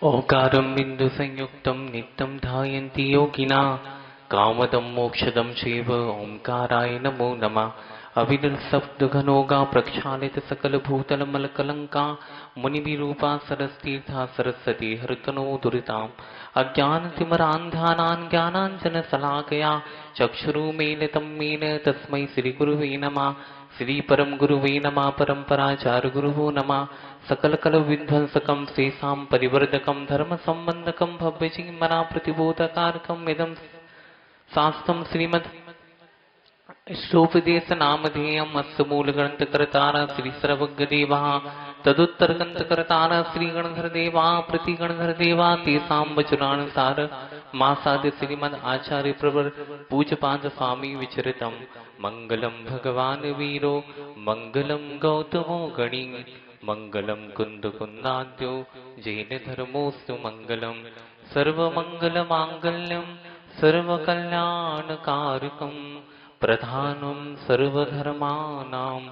ओंकारं बिंदु संयुक्तं नित्यं ध्यायन्ति योगिना कामदं मोक्षदं शिव ओंकाराय नमो नमः। अविदल शब्द घनोगा प्रक्षालित सकल भूतल मल कलंका मुनि विरूपा सरस्तीर्था सरस्वती हरतनो दुरिताम् अज्ञान तिमरान्धानान् ज्ञानाञ्जन शलाकया चक्षुरुमीलितं मेन तस्मै श्री गुरुवे नमः। श्री परम गुरुवे नमः। परंपराचार्य गुरुवो नमः। सकल कल विध्वंसकं शेषां परिवर्धकं धर्म संबंधकं भव्यजीवना प्रतिबोधकारकम् इदं शास्त्रं श्रीमद् इष्टोपदेश नामधेयम् अस्य मूलग्रन्थकर्तारः श्री सर्वज्ञदेवः तदुत्तरग्रन्थकर्तारः श्री गणधरदेवः प्रतिगणधरदेवः तेषां वचनानुसार मासाद्य श्रीमद् आचार्य प्रवर पूज्यपाद स्वामी विचरितम् मंगलम भगवान वीरो मंगलम गौतमो गणी मंगलम कुंद कुंदाद्यो जैन धर्मोस्तु मंगलम सर्वमंगल मांगल्यम सर्वकल्याणकारकम प्रधानम सर्वधर्मानां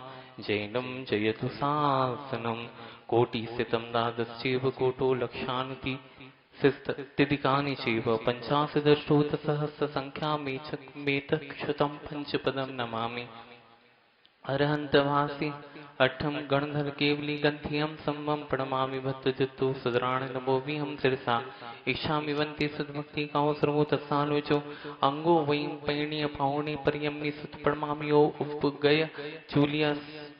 जैनम जयतु शासनम कोटिशतं द्वादशैव कोटो लक्षान्ति तिदिकानि चैव पंचाशदष्टोत्तरसहस्रसंख्यामेतक्षतं पंचपदं नमामि। अरहन्तवासी अठम गणधर केवली गंथियम सम्मम प्रणमामि भक्तजत्तु सुदराण नमो विहम शिरसा इच्छामि वन्ति सद्भक्ति काओ सर्वो तत्सालोचो अंगो वयं पैणीय पावने पर्यमनि सुत प्रणमामि ओ उपगय चूलिया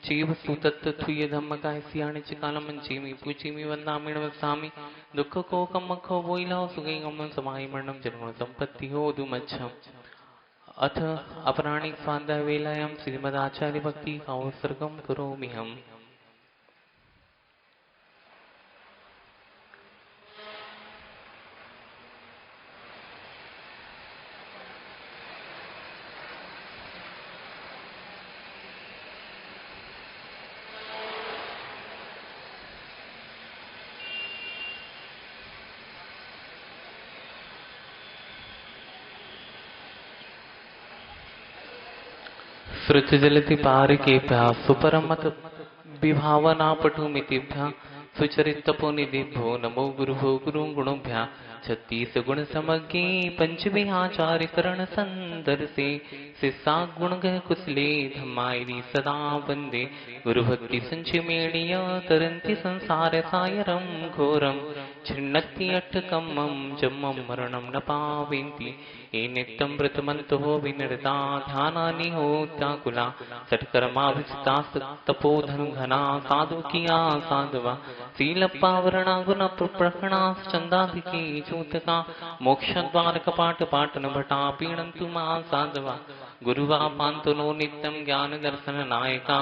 चीव सुतत्त थुय धम्मकाय सियाणे चिकालम चीमि पूचिमि वंदामि नमस्सामि दुख को कम खो बोइलाओ सुगै गम समाहि मरणम जन्म संपत्ति हो दुमच्छम। अथ अपराणिक स्वाध्याय वेलायां श्रीमदाचार्य भक्ति कावसर्गम करोमि हम। श्रुत जलति पारिकेभ्यः सुपरमत विभावना पटुमितिभ्यः सुचरितपोनिधिभ्यो नमो गुरुभो गुरुं गुणोभ्यः छत्तीस गुण समज्ञे पंचविहाचार्य करण संदर्शे शिष्या गुणगह कुशले धम्मायि सदा वंदे गुरुभक्ति संचिमेणीय तरन्ति संसार सायरं घोरं छिन्नति अट्टकम्मं जम्मं मरणं न पावेन्ति ये नित्यं व्रतमन्तो विनिरता ध्यानानि होत्याकुला सत्कर्माभिस्ता तपोधनुघना साधु किया साधवा शीलपावरणा गुण प्रकरणा चंदाधिकी चूतका मोक्ष द्वार कपाट पाटन भटा पीणन्तु मा साधवा गुरुवा पांतनो नित्यं ज्ञान दर्शन नायका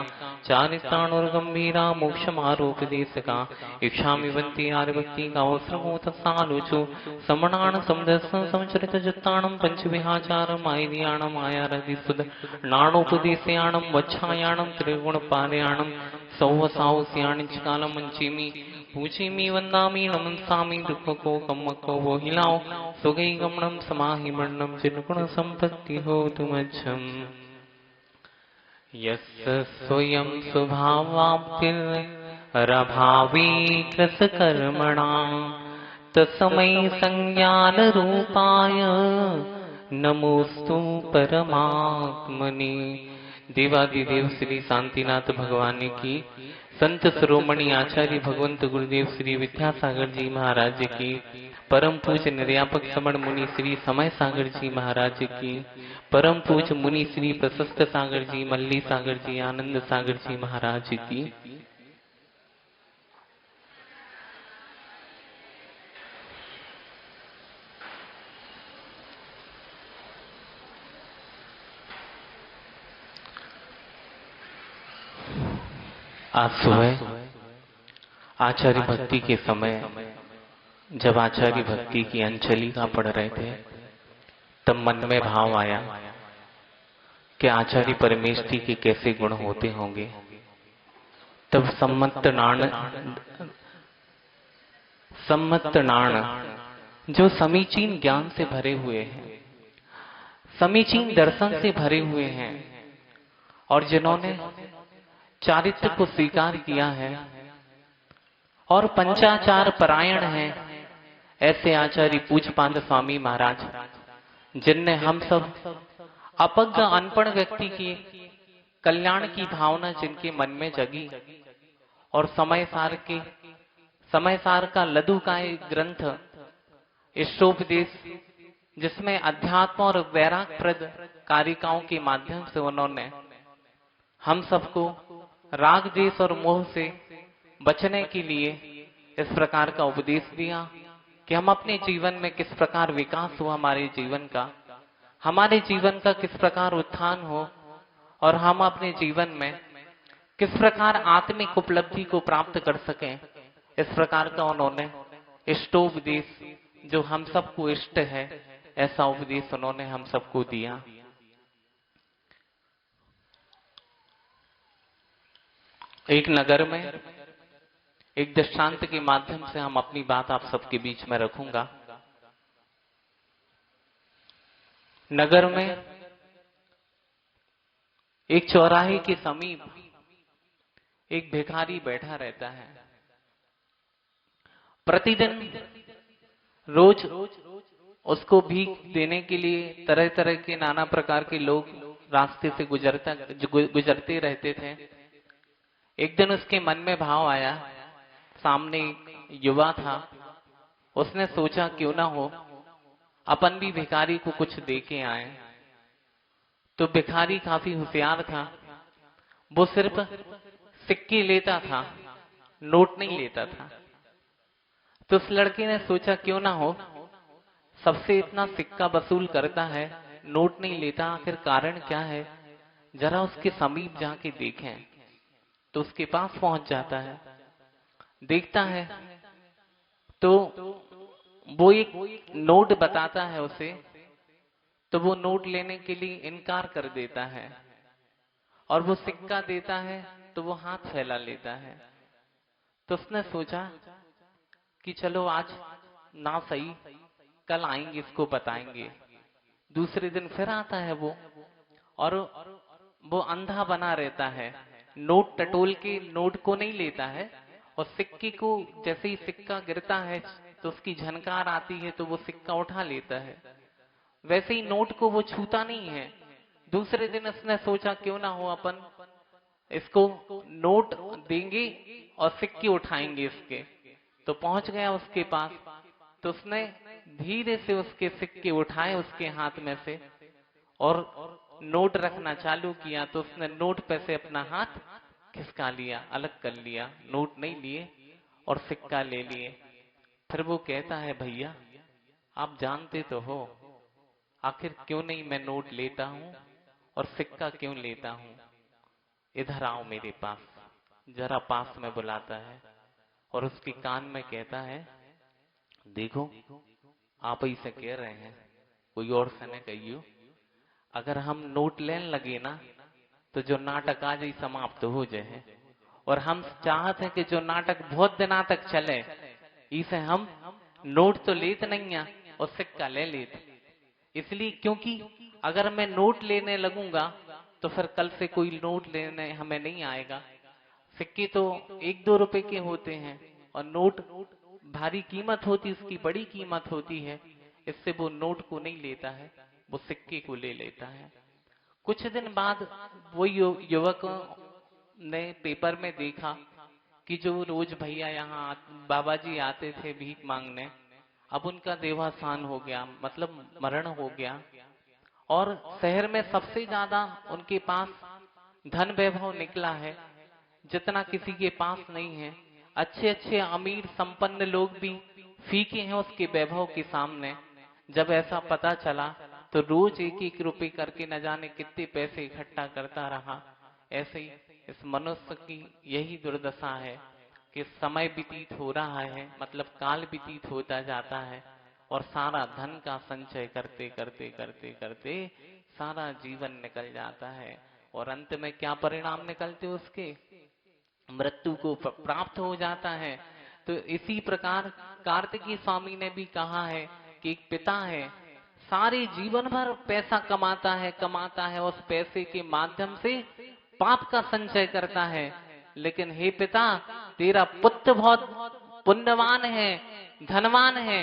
चारित्राणुर्गंभीरा मोक्ष मारोपदेशका इच्छामि वन्ति आर्यभक्ति कावस्रमो तत्सालोचो समणान समदर्शन समचरित जत्ताणं पंचविहाचारम् आयर्याणम् आयारधिसुद नाणोपदेशयाणं वच्छायाणं त्रिगुणपारयाणं सौवसावस्याणि कालम् वञ्चिमि पूजिमि वन्दामि नमस्सामि दुःख को कम को वो हिलाओ सुगै गमनम समाहि मरणम जिनगुण संपत्ति हो तुमच्छम। यस्य स्वयं स्वभावाप्तिरभावी कृत कर्मणा तस्मै संज्ञान रूपाय नमोस्तु परमात्मने। देवादिदेव श्री शांतिनाथ भगवान की, संत शिरोमणि आचार्य भगवंत गुरुदेव श्री विद्यासागर जी महाराज की, परम पूज्य निर्यापक समण मुनि श्री समय सागर जी महाराज की, परम पूज्य मुनि श्री प्रशस्त सागर जी मल्ली सागर जी आनंद सागर जी महाराज की, आज सुबह आचार्य भक्ति के समय जब आचार्य भक्ति की अंजलिका पढ़ रहे थे तब मन में भाव आया कि आचार्य परमेष्ठी के कैसे गुण होते होंगे। तब सम्मत नाण जो समीचीन ज्ञान से भरे हुए हैं, समीचीन दर्शन से भरे हुए हैं और जिन्होंने चारित्र को स्वीकार किया है और पंचाचार परायण हैं, ऐसे आचार्य पूज्यपाद स्वामी महाराज, जिनने हम सब अपज्ञ अनपढ़ व्यक्ति की कल्याण की भावना जिनके मन में जगी और समय सार का लघु का एक ग्रंथ इष्टोपदेश, जिसमें अध्यात्म और वैराग्यप्रद कारिकाओं के माध्यम से उन्होंने हम सबको राग द्वेष और मोह से बचने के लिए इस प्रकार का उपदेश दिया कि हम अपने जीवन में किस प्रकार विकास हो, हमारे जीवन का किस प्रकार उत्थान हो और हम अपने जीवन में किस प्रकार आत्मिक उपलब्धि को प्राप्त कर सकें। इस प्रकार का उन्होंने इष्टोपदेश, जो हम सबको इष्ट है, ऐसा उपदेश उन्होंने हम सबको दिया। एक नगर में एक दृष्टांत के माध्यम से हम अपनी बात आप सबके बीच में रखूंगा। नगर में एक चौराहे के समीप एक भिखारी बैठा रहता है। प्रतिदिन रोज उसको भीख देने के लिए तरह तरह के नाना प्रकार के लोग रास्ते से गुजरते रहते थे। एक दिन उसके मन में भाव आया, सामने एक युवा था, उसने सोचा क्यों ना हो अपन भी भिखारी को कुछ दे के आए। तो भिखारी काफी होशियार था, वो सिर्फ सिक्के लेता था, नोट नहीं लेता था। तो उस लड़के ने सोचा क्यों ना हो, सबसे इतना सिक्का वसूल करता है, नोट नहीं लेता, आखिर कारण क्या है, जरा उसके समीप जाके देखें। तो उसके पास पहुंच जाता है, देखता है तो वो एक नोट बताता है उसे, तो वो नोट लेने के लिए इनकार कर देता है और वो सिक्का देता है तो वो हाथ फैला लेता है। तो उसने सोचा कि चलो आज ना सही, कल आएंगे, इसको बताएंगे। दूसरे दिन फिर आता है वो, और वो अंधा बना रहता है, नोट टटोल के नोट को नहीं लेता है, और सिक्के को जैसे ही सिक्का गिरता है तो उसकी झनकार आती है तो वो सिक्का उठा लेता है, वैसे ही नोट को वो छूता नहीं है। दूसरे दिन उसने सोचा क्यों ना हो अपन इसको नोट देंगे और सिक्के उठाएंगे इसके। तो पहुंच गया उसके पास, तो उसने धीरे से उसके सिक्के उठाए उसके हाथ में से और नोट रखना चालू किया। तो उसने नोट पे से अपना हाथ खिसका लिया, अलग कर लिया, नोट नहीं लिए और सिक्का ले लिए। फिर वो कहता है, भैया आप जानते तो हो आखिर क्यों नहीं मैं नोट लेता हूं और सिक्का क्यों लेता हूं, इधर आओ मेरे पास। जरा पास में बुलाता है और उसके कान में कहता है, देखो आप ही से कह रहे हैं, कोई और से न कहियो, अगर हम नोट लेने लगे ना तो जो नाटक आज ही समाप्त हो जाए, और हम चाहते हैं कि जो नाटक बहुत दिनों तक चले, इसे हम नोट तो लेते नहीं है और सिक्का ले लेते। इसलिए क्योंकि अगर मैं नोट लेने लगूंगा तो फिर कल से कोई नोट लेने हमें नहीं आएगा। सिक्के तो 1-2 रुपए के होते हैं और नोट भारी कीमत होती, उसकी बड़ी कीमत होती है, इससे वो नोट को नहीं लेता है, वो सिक्के को ले लेता है। कुछ दिन बाद वो युवक ने पेपर में देखा कि जो रोज भैया यहाँ बाबा जी आते थे भीख मांगने, अब उनका देहावसान हो गया, मतलब मरण हो गया, और शहर में सबसे ज्यादा उनके पास धन वैभव निकला है, जितना किसी के पास नहीं है। अच्छे अच्छे अमीर संपन्न लोग भी फीके हैं उसके वैभव के सामने। जब ऐसा पता चला तो रोज 1-1 रुपए करके न जाने कितने पैसे इकट्ठा करता रहा। ऐसे ही इस मनुष्य की यही दुर्दशा है कि समय व्यतीत हो रहा है, मतलब काल व्यतीत होता जाता है, और सारा धन का संचय करते करते करते करते सारा जीवन निकल जाता है, और अंत में क्या परिणाम निकलते उसके, मृत्यु को प्राप्त हो जाता है। तो इसी प्रकार कार्तिकी स्वामी ने भी कहा है कि एक पिता है, सारे जीवन भर पैसा कमाता है, उस पैसे के माध्यम से पाप का संचय करता है, लेकिन हे पिता तेरा पुत्र बहुत पुण्यवान है, धनवान है,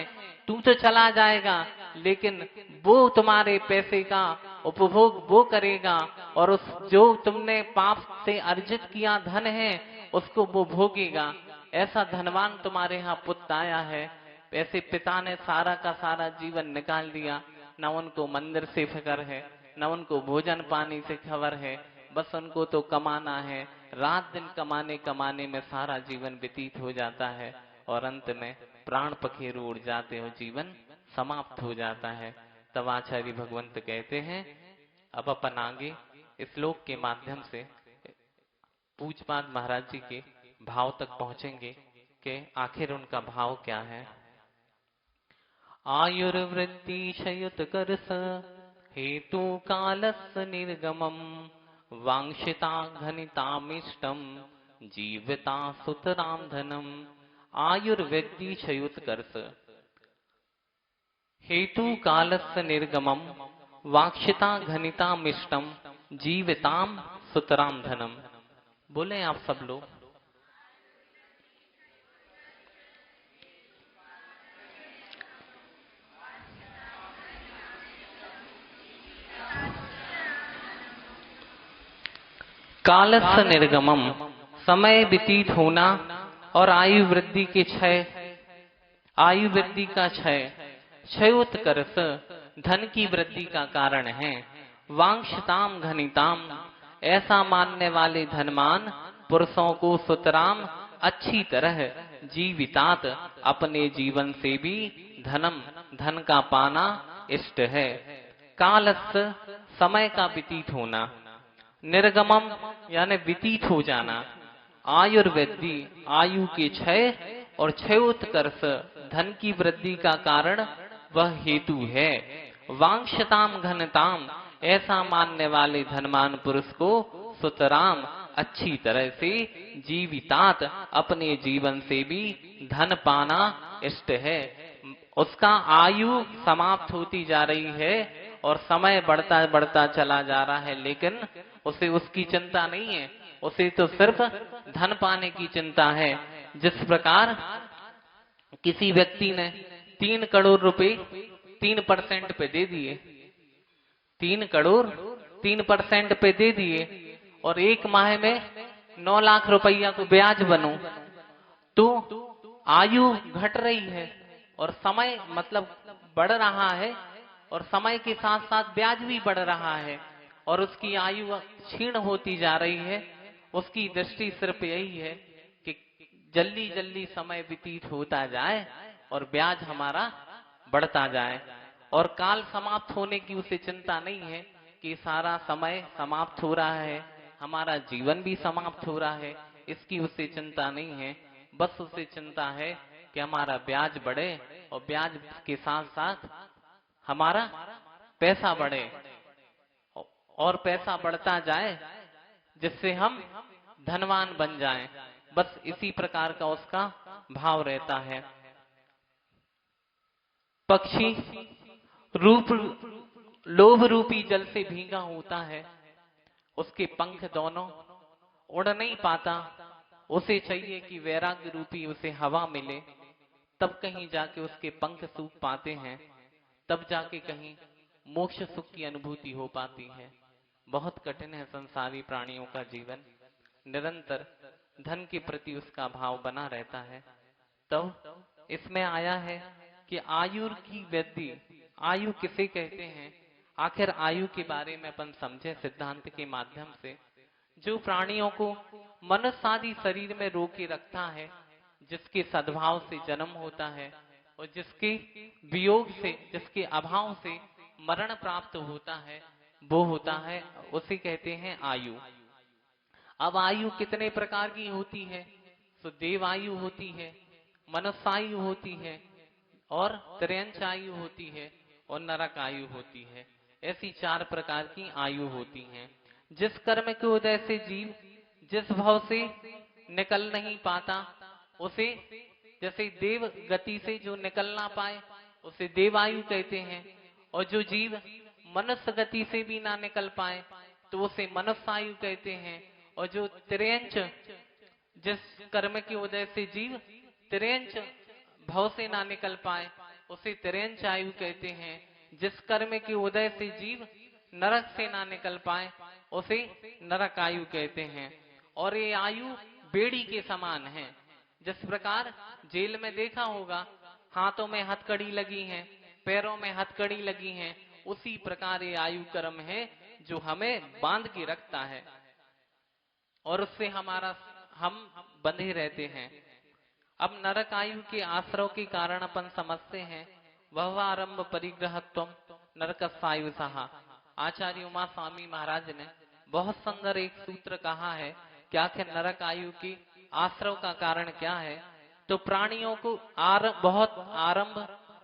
तू तो चला जाएगा, लेकिन वो तुम्हारे पैसे का उपभोग वो करेगा, और उस जो तुमने पाप से अर्जित किया धन है उसको वो भोगेगा। ऐसा धनवान तुम्हारे यहाँ पुत्र आया है। ऐसे पिता ने सारा का सारा जीवन निकाल दिया, न उनको मंदिर से फिक्र है, न उनको भोजन पानी से खबर है, बस उनको तो कमाना है। रात दिन कमाने कमाने में सारा जीवन व्यतीत हो जाता है, और अंत में प्राण पखेरु उड़ जाते हो, जीवन समाप्त हो जाता है। तब आचार्य भगवंत कहते हैं, अब अपन आगे इस श्लोक के माध्यम से पूज्यपाद महाराज जी के भाव तक पहुंचेंगे कि आखिर उनका भाव क्या है। आयुर्वृद्धि क्षयुत करस हेतु कालस निर्गमम वांशिता घनितामिष्टम जीविता सुतराम धनम। आयुर्वृद्धि क्षयुत करस हेतु कालस्य निर्गमम वाक्षिता घनितामिष्टम जीविताम सुतराम धनम। बोले आप सब लोग। कालस्य निर्गमम समय व्यतीत होना और आयु वृद्धि के क्षय, आयु वृद्धि का क्षय, क्षयोत्कर्ष धन की वृद्धि का कारण है। वांक्षताम घनिताम ऐसा मानने वाले धनमान पुरुषों को सुतराम अच्छी तरह जीवितात अपने जीवन से भी धनम धन का पाना इष्ट है। कालस्य समय का व्यतीत होना, निर्गमम यानी व्यतीत हो जाना, आयुर्वृद्धि आयु के क्षय और क्षयोत्कर्ष धन की वृद्धि का कारण वह हेतु है। वांक्षताम घनताम ऐसा मानने वाले धनवान पुरुष को सुतराम अच्छी तरह से जीवितात अपने जीवन से भी धन पाना इष्ट है। उसका आयु समाप्त होती जा रही है और समय बढ़ता बढ़ता चला जा रहा है, लेकिन उसे उसकी चिंता नहीं है, उसे तो सिर्फ धन पाने की चिंता है। जिस प्रकार किसी व्यक्ति ने 3 करोड़ रुपए 3% पे दे दिए, 3 करोड़ 3% पे दे दिए, और 1 माह में 9 लाख रुपया को ब्याज बनो, तो आयु घट रही है और समय मतलब बढ़ रहा है, और समय के साथ साथ ब्याज भी बढ़ रहा है, और उसकी आयु क्षीण होती जा रही है। उसकी दृष्टि सिर्फ यही है कि जल्दी जल्दी समय व्यतीत होता जाए और ब्याज हमारा बढ़ता जाए, और काल समाप्त होने की उसे चिंता नहीं है कि सारा समय समाप्त हो रहा है, हमारा जीवन भी समाप्त हो रहा है, इसकी उसे चिंता नहीं है। बस उसे चिंता है कि हमारा ब्याज बढ़े और ब्याज के साथ साथ हमारा पैसा बढ़े और पैसा बढ़ता जाए, जिससे हम धनवान बन जाएं। बस इसी प्रकार का उसका भाव रहता है। पक्षी रूप लोभ रूपी जल से भीगा होता है, उसके पंख दोनों उड़ नहीं पाता, उसे चाहिए कि वैराग्य रूपी उसे हवा मिले, तब कहीं जाके उसके पंख सूख पाते हैं, तब जाके कहीं मोक्ष सुख की अनुभूति हो पाती है। बहुत कठिन है संसारी प्राणियों का जीवन, निरंतर धन के प्रति उसका भाव बना रहता है। तब इसमें आया है कि आयु की वृद्धि, आयु किसे कहते हैं, आखिर आयु के बारे में अपन समझे सिद्धांत के माध्यम से। जो प्राणियों को मनुष्य आदि शरीर में रोके रखता है, जिसके सद्भाव से जन्म होता है और जिसके वियोग से, जिसके अभाव से मरण प्राप्त होता है, वो होता है, उसे कहते हैं आयु। अब आयु कितने प्रकार की होती है? तो देव आयु होती है, मनुष्य आयु होती है, और त्र्यंच आयु होती है, और नरक आयु होती है। ऐसी 4 प्रकार की आयु होती हैं। जिस कर्म के उदय से जीव जिस भाव से निकल नहीं पाता, उसे जैसे देव गति से जो निकल ना पाए उसे देवायु कहते हैं, और जो जीव मनुष्य गति से भी ना निकल पाए तो उसे मनुष्य आयु कहते हैं। और जो त्र्यंच, जिस कर्म के उदय से जीव त्र्यंच भाव से ना निकल पाए उसे तिर्यंच आयु कहते हैं। जिस कर्म के उदय से जीव नरक से ना निकल पाए उसे नरक आयु कहते हैं। और ये आयु बेड़ी के समान है। जिस प्रकार जेल में देखा होगा हाथों में हथकड़ी लगी है, पैरों में हथकड़ी लगी है, उसी प्रकार ये आयु कर्म है जो हमें बांध के रखता है और उससे हम बंधे रहते हैं। अब नरक आयु के आश्रव के कारण अपन समझते हैं। वह आरंभ परिग्रहत्व नरकस्यायु सहा। आचार्य उमा स्वामी महाराज ने बहुत सुंदर एक सूत्र कहा है कि आखिर नरक आयु की आश्रव का कारण क्या है। तो प्राणियों को बहुत आरंभ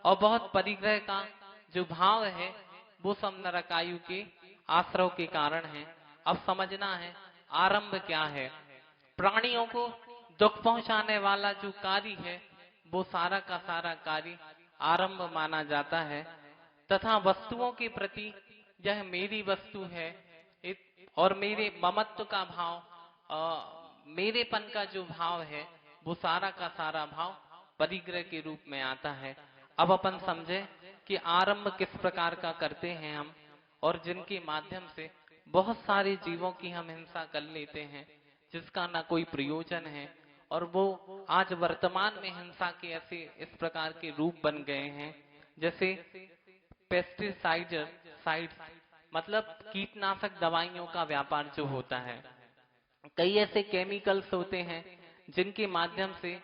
और बहुत परिग्रह का जो भाव है वो सब नरक आयु के आश्रव के कारण है। अब समझना है आरंभ क्या है। प्राणियों को दुख पहुंचाने वाला जो कार्य है वो सारा का सारा कार्य आरंभ माना जाता है। तथा वस्तुओं के प्रति यह मेरी वस्तु है और मेरे ममत्व का भाव, मेरेपन का जो भाव है वो सारा का सारा भाव परिग्रह के रूप में आता है। अब अपन समझे कि आरंभ किस प्रकार का करते हैं हम, और जिनके माध्यम से बहुत सारे जीवों की हम हिंसा कर लेते हैं जिसका ना कोई प्रयोजन है। और वो आज वर्तमान में हिंसा के ऐसे इस प्रकार के रूप बन गए हैं जैसे पेस्टिसाइड्स, मतलब कीटनाशक दवाइयों का व्यापार जो होता है। कई ऐसे केमिकल्स होते हैं जिनके माध्यम से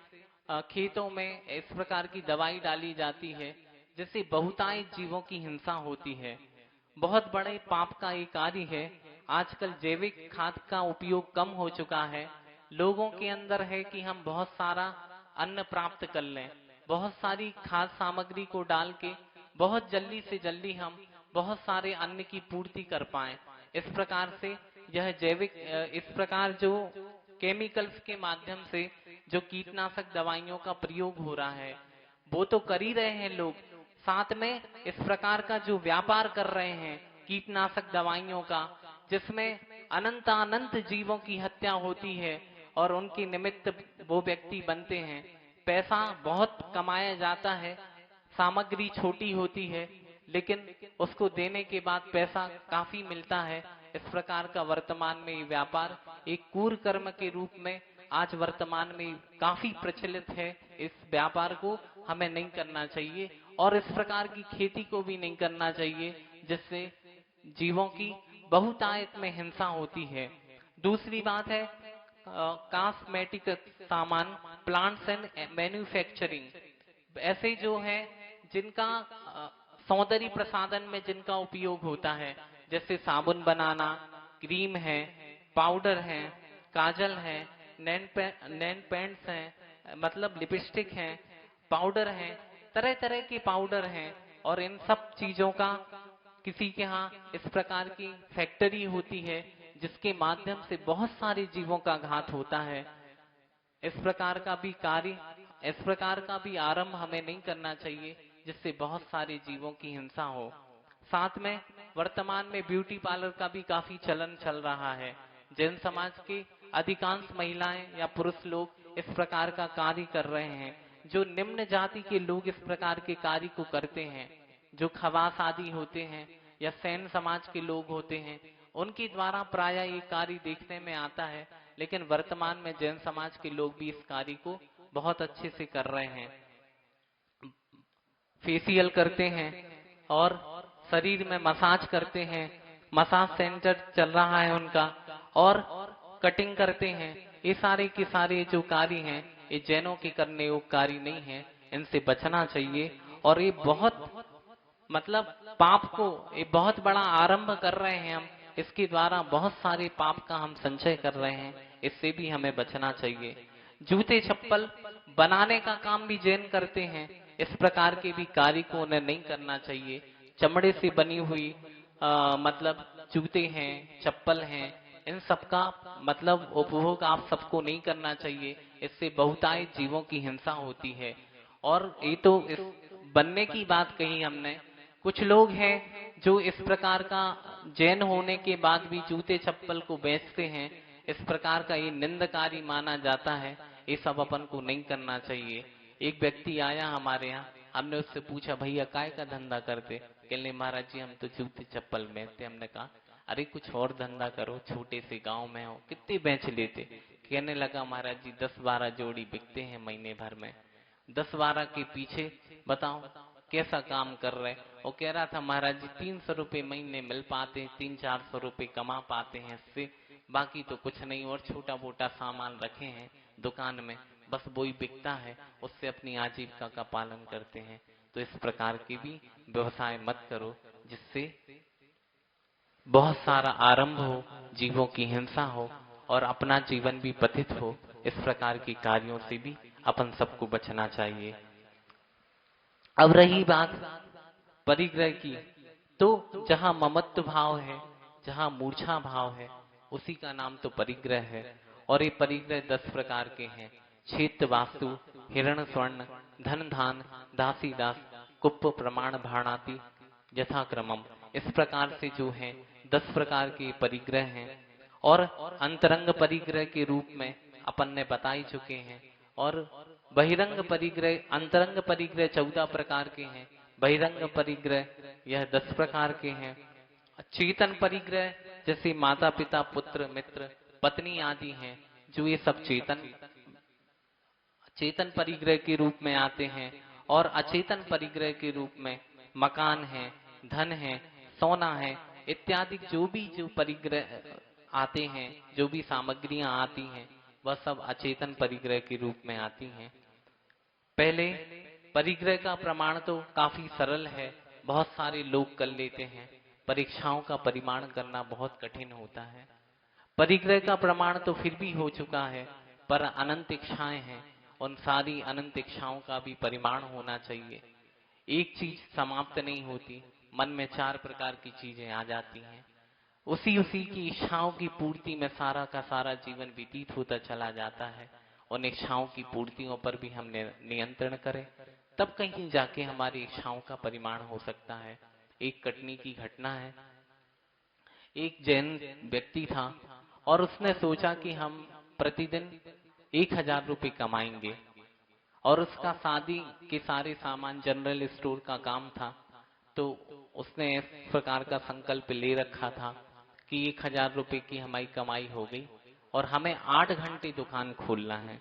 खेतों में इस प्रकार की दवाई डाली जाती है जिससे बहुतायत जीवों की हिंसा होती है। बहुत बड़े पाप का ये कार्य है। आजकल जैविक खाद का उपयोग कम हो चुका है। लोगों के अंदर है कि हम बहुत सारा अन्न प्राप्त कर लें, बहुत सारी खाद सामग्री को डाल के बहुत जल्दी से जल्दी हम बहुत सारे अन्न की पूर्ति कर पाएं। इस प्रकार से यह जैविक इस प्रकार जो केमिकल्स के माध्यम से जो कीटनाशक दवाइयों का प्रयोग हो रहा है वो तो कर ही रहे हैं लोग, साथ में इस प्रकार का जो व्यापार कर रहे हैं कीटनाशक दवाइयों का, जिसमें अनंत जीवों की हत्या होती है और उनके निमित्त वो व्यक्ति बनते हैं। पैसा बहुत कमाया जाता है, सामग्री छोटी होती है लेकिन उसको देने के बाद पैसा काफी मिलता है। इस प्रकार का वर्तमान में ये व्यापार एक क्रूर कर्म के रूप में आज वर्तमान में काफी प्रचलित है। इस व्यापार को हमें नहीं करना चाहिए और इस प्रकार की खेती को भी नहीं करना चाहिए जिससे जीवों की बहुतायत में हिंसा होती है। दूसरी बात है कॉस्मेटिक सामान, प्लांट्स एंड मैन्युफैक्चरिंग, ऐसे जो है जिनका सौंदर्य प्रसाधन में जिनका उपयोग होता है जैसे साबुन बनाना, क्रीम है, पाउडर है, काजल है, नैन पेंट्स हैं, मतलब लिपस्टिक है, पाउडर है, तरह तरह के पाउडर हैं। और इन सब चीजों का किसी के यहाँ इस प्रकार की फैक्ट्री होती है जिसके माध्यम से बहुत सारे जीवों का घात होता है। इस प्रकार का भी कार्य, इस प्रकार का भी आरंभ हमें नहीं करना चाहिए जिससे बहुत सारे जीवों की हिंसा हो। साथ में वर्तमान में ब्यूटी पार्लर का भी काफी चलन चल रहा है। जैन समाज के अधिकांश महिलाएं या पुरुष लोग इस प्रकार का कार्य कर रहे हैं। जो निम्न जाति के लोग इस प्रकार के कार्य को करते हैं, जो खवास आदि होते हैं या सैन समाज के लोग होते हैं, उनके द्वारा प्राय ये कार्य देखने में आता है। लेकिन वर्तमान में जैन समाज के लोग भी इस कार्य को बहुत अच्छे से कर रहे हैं। फेशियल करते हैं और शरीर में मसाज करते हैं, मसाज सेंटर चल रहा है उनका, और कटिंग करते हैं। ये सारे के सारे जो कार्य हैं ये जैनों के करने योग्य कार्य नहीं है, इनसे बचना चाहिए। और ये बहुत मतलब पाप को ये बहुत बड़ा आरंभ कर रहे हैं हम, इसके द्वारा बहुत सारे पाप का हम संचय कर रहे हैं, इससे भी हमें बचना चाहिए। जूते चप्पल बनाने का काम भी जैन करते हैं, इस प्रकार के भी कार्य को उन्हें नहीं करना चाहिए। चमड़े से बनी हुई मतलब जूते हैं, चप्पल हैं, इन सबका मतलब उपभोग आप सबको नहीं करना चाहिए, इससे बहुतायत जीवों की हिंसा होती है। और ये तो इस बनने की बात कही हमने। कुछ लोग हैं जो इस प्रकार का जैन होने के बाद भी जूते चप्पल को बेचते हैं, इस प्रकार का ये निंदकारी माना जाता है। ये सब अपन को नहीं करना चाहिए। एक व्यक्ति आया हमारे यहाँ, हमने उससे पूछा भैया काय का धंधा करते? कहने महाराज जी हम तो जूते चप्पल बेचते। हमने कहा अरे कुछ और धंधा करो, छोटे से गांव में हो, कितने बेच लेते? कहने लगा महाराज जी 10-12 जोड़ी बिकते हैं महीने भर में। 10-12 के पीछे बताओ कैसा काम कर रहे? वो कह रहा था महाराज जी 300 रुपये महीने मिल पाते, 300-400 रुपये कमा पाते हैं इससे, बाकी तो कुछ नहीं। और छोटा मोटा सामान रखे हैं दुकान में, बस वही बिकता है, उससे अपनी आजीविका का पालन करते हैं। तो इस प्रकार की भी व्यवसाय मत करो जिससे बहुत सारा आरंभ हो, जीवों की हिंसा हो और अपना जीवन भी पतित हो। इस प्रकार के कार्यों से भी अपन सबको बचना चाहिए। अब रही बात परिग्रह की, तो जहां ममत्व भाव है, जहां मूर्छा भाव है, उसी का नाम तो परिग्रह है। और ये परिग्रह 10 प्रकार के हैं। क्षेत्र वास्तु, हिरण स्वर्ण, धन धान, दासी दास, कुप्प प्रमाण भाणाति यथाक्रमम। इस प्रकार से जो है 10 प्रकार के परिग्रह हैं। और अंतरंग परिग्रह के रूप में अपन ने बता ही चुके हैं। और बहिरंग परिग्रह, अंतरंग परिग्रह 14 प्रकार के हैं, बहिरंग परिग्रह यह 10 प्रकार के हैं। चेतन परिग्रह जैसे माता पिता पुत्र मित्र पत्नी आदि हैं, जो ये सब चेतन परिग्रह के रूप में आते हैं। और अचेतन परिग्रह के रूप में मकान है, धन है, सोना है इत्यादि जो परिग्रह आते हैं, जो भी सामग्रियां आती हैं, वह सब अचेतन परिग्रह के रूप में आती हैं। पहले परिग्रह का प्रमाण तो काफी सरल है, बहुत सारे लोग कर लेते हैं। परीक्षाओं का परिमाण करना बहुत कठिन होता है। परिग्रह का प्रमाण तो फिर भी हो चुका है, पर अनंत इच्छाएं हैं, उन सारी अनंत इच्छाओं का भी परिमाण होना चाहिए। एक चीज समाप्त नहीं होती, मन में 4 प्रकार की चीजें आ जाती हैं। उसी की इच्छाओं की पूर्ति में सारा का सारा जीवन व्यतीत होता चला जाता है। उन इच्छाओं की पूर्तियों पर भी हम नियंत्रण करें, तब कहीं जाके हमारी इच्छाओं का परिमाण हो सकता है। एक कटनी की घटना है। एक जैन व्यक्ति था और उसने सोचा कि हम प्रतिदिन 1000 रुपये कमाएंगे। और उसका शादी के सारे सामान जनरल स्टोर का काम था, तो उसने इस प्रकार का संकल्प ले रखा था कि 1000 रुपये की हमारी कमाई हो गई और हमें 8 घंटे दुकान खोलना है।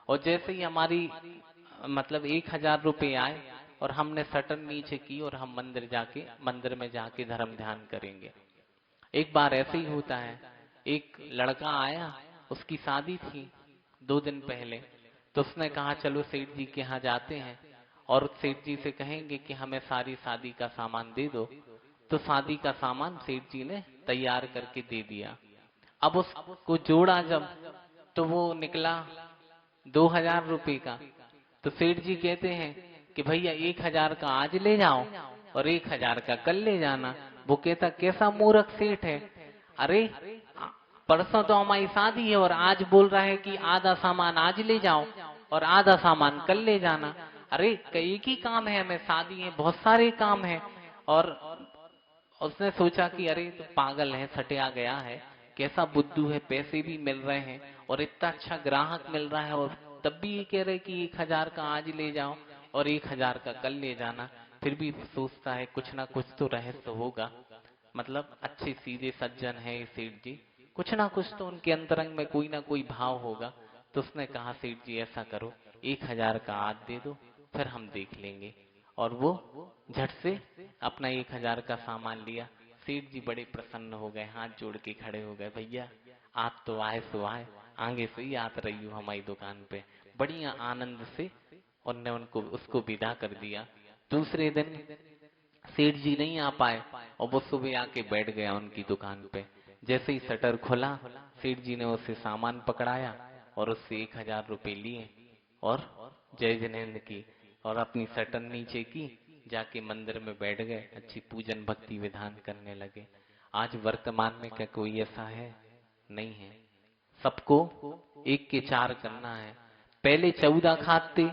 और जैसे ही हमारी मतलब 1000 रुपये आए और हमने शटर नीचे की और हम मंदिर में जाके धर्म ध्यान करेंगे। एक बार ऐसे ही होता है, एक लड़का आया, उसकी शादी थी 2 दिन पहले, तो उसने कहा चलो सेठ जी के यहाँ जाते हैं और सेठ जी से कहेंगे कि हमें सारी शादी का सामान दे दो। तो शादी का सामान सेठ जी ने तैयार करके दे दिया। अब उसको जोड़ा जब, तो वो निकला 2000 रुपये का। तो सेठ जी कहते हैं कि भैया 1000 का आज ले जाओ और 1000 का कल ले जाना। वो कहता कैसा मूर्ख सेठ है, अरे परसों तो हमारी शादी है और आज बोल रहा है कि आधा सामान आज ले जाओ और आधा सामान कल ले जाना। अरे एक ही काम है, हमें शादी है, बहुत सारे काम है। और उसने सोचा कि अरे तो पागल है, सटिया गया है, कैसा बुद्धू है, पैसे भी मिल रहे हैं और इतना अच्छा ग्राहक मिल रहा है और तब भी ये कह रहे कि 1000 का आज ले जाओ और 1000 का कल ले जाना। फिर भी सोचता है कुछ ना कुछ तो रहस्य होगा, मतलब अच्छे सीधे सज्जन है ये सेठ जी, कुछ ना कुछ तो उनके अंतरंग में कोई ना कोई भाव होगा। तो उसने कहा सेठ जी ऐसा करो 1000 का आज दे दो, फिर हम देख लेंगे। और वो झट से अपना 1000 का सामान लिया। सेठ जी बड़े प्रसन्न हो गए, हाथ जोड़ के खड़े हो गए, भैया आप तो आए सो आए, आगे से ही आते रही हो हमारी दुकान पे। बढ़िया आनंद से उनने उसको विदा कर दिया। दूसरे दिन सेठ जी नहीं आ पाए और वो सुबह आके बैठ गया उनकी दुकान पे। जैसे ही शटर खुला, सेठ जी ने उसे सामान पकड़ाया और उससे 1000 रुपये लिए और जय जिनेन्द्र की और अपनी शटर नीचे की, जाके मंदिर में बैठ गए, अच्छी पूजन भक्ति विधान करने लगे। आज वर्तमान में क्या कोई ऐसा है? नहीं है। सबको 1 के 4 करना है। पहले 14 खाते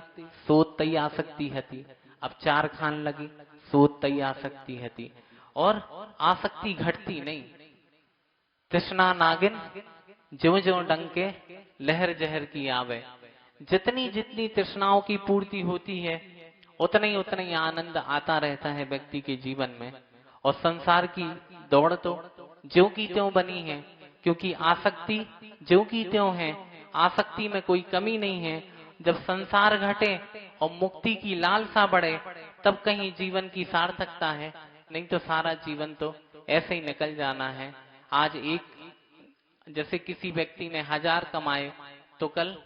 सोत तई आसक्ति हती, अब 4 खान लगी सोत तई आसक्ति हती। और आसक्ति घटती नहीं। तृष्णा नागिन ज्यों ज्यों डंके लहर जहर की आवे। जितनी जितनी तृष्णाओं की पूर्ति होती है उतना ही आनंद आता रहता है व्यक्ति के जीवन में। और संसार की दौड़ तो ज्यों की त्यों बनी है, क्योंकि आसक्ति ज्यों की त्यों है, आसक्ति में कोई कमी नहीं है। जब संसार घटे और मुक्ति की लालसा बढ़े तब कहीं जीवन की सार्थकता है, नहीं तो सारा जीवन तो ऐसे ही निकल जाना है। आज एक जैसे किसी व्यक्ति ने 1000 कमाए तो कल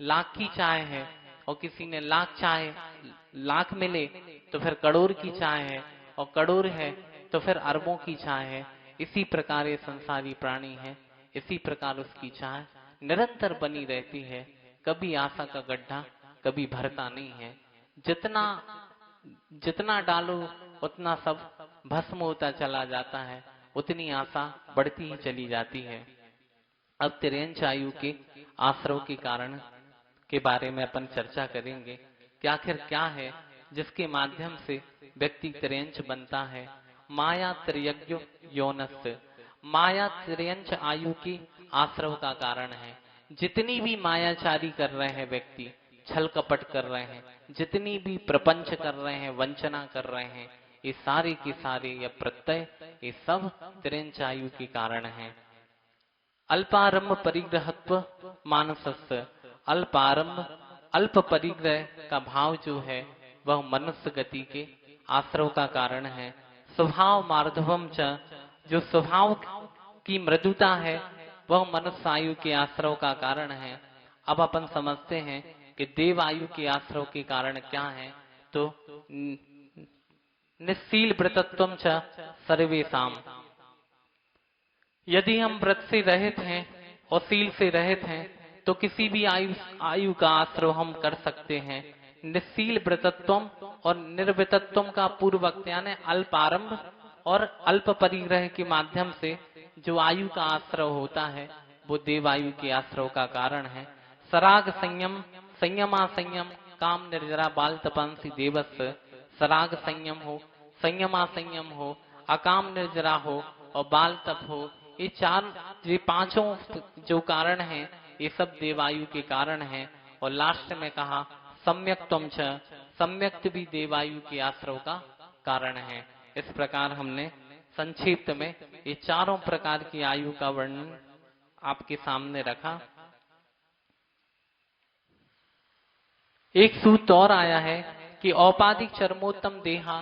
लाख की चाह है, और किसी ने लाख मिले तो फिर करोड़ की चाह है, और करोड़ है तो फिर अरबों की चाह है। इसी प्रकार ये संसारी प्राणी है, इसी प्रकार उसकी चाह निरंतर बनी रहती है। कभी आशा का गड्ढा कभी भरता नहीं है। जितना डालो उतना सब भस्म होता चला जाता है, उतनी आशा बढ़ती ही चली जाती है। अब तिर्यंच आयु के आश्रव के कारण के बारे में अपन चर्चा करेंगे कि आखिर क्या है जिसके माध्यम से व्यक्ति तिर्यंच बनता है। माया त्रियज्ञ यौनस्य, माया तिर्यंच आयु की आश्रव का कारण है। जितनी भी मायाचारी कर रहे हैं व्यक्ति, छल कपट कर रहे हैं, जितनी भी प्रपंच कर रहे हैं, वंचना कर रहे हैं, ये सारे के सारे या प्रत्यय ये सब तिर्यंच आयु के कारण है। अल्पारंभ परिग्रहत्व मानसस्य, अल्पारंभ अल्प परिग्रह का भाव जो है वह मनुष्य गति के आश्रव का कारण है। स्वभाव मार्धवम च, जो स्वभाव की मृदुता है वह मनुष्य आयु के आश्रव का कारण है। अब अपन समझते हैं कि देव आयु के आश्रव के कारण क्या है। तो निस्सील व्रतत्वम च सर्वेषाम, यदि हम व्रत से रहित हैं और सील से रहित हैं तो किसी भी आयु का आश्रव हम कर सकते हैं। निस्सील व्रतत्वम और निर्वृतत्वम का पूर्वक यानी अल्पारंभ और अल्प परिग्रह के माध्यम से जो आयु का आश्रव होता है वो देवायु के आश्रव का कारण है। सराग संयम, संयमा संयम, काम निर्जरा बाल तपंसी देवस्य, सराग संयम हो, संयमा संयम हो, अकाम निर्जरा हो और बाल तप हो, ये पांचों जो कारण हैं ये सब देवायु के कारण हैं। और लास्ट में कहा सम्यक्त्वम च, सम्यक्त भी देवायु के आश्रव का कारण है। इस प्रकार हमने संक्षिप्त में ये चारों प्रकार की आयु का वर्णन आपके सामने रखा। एक सूत्र और आया है कि औपाधिक चरमोत्तम देहा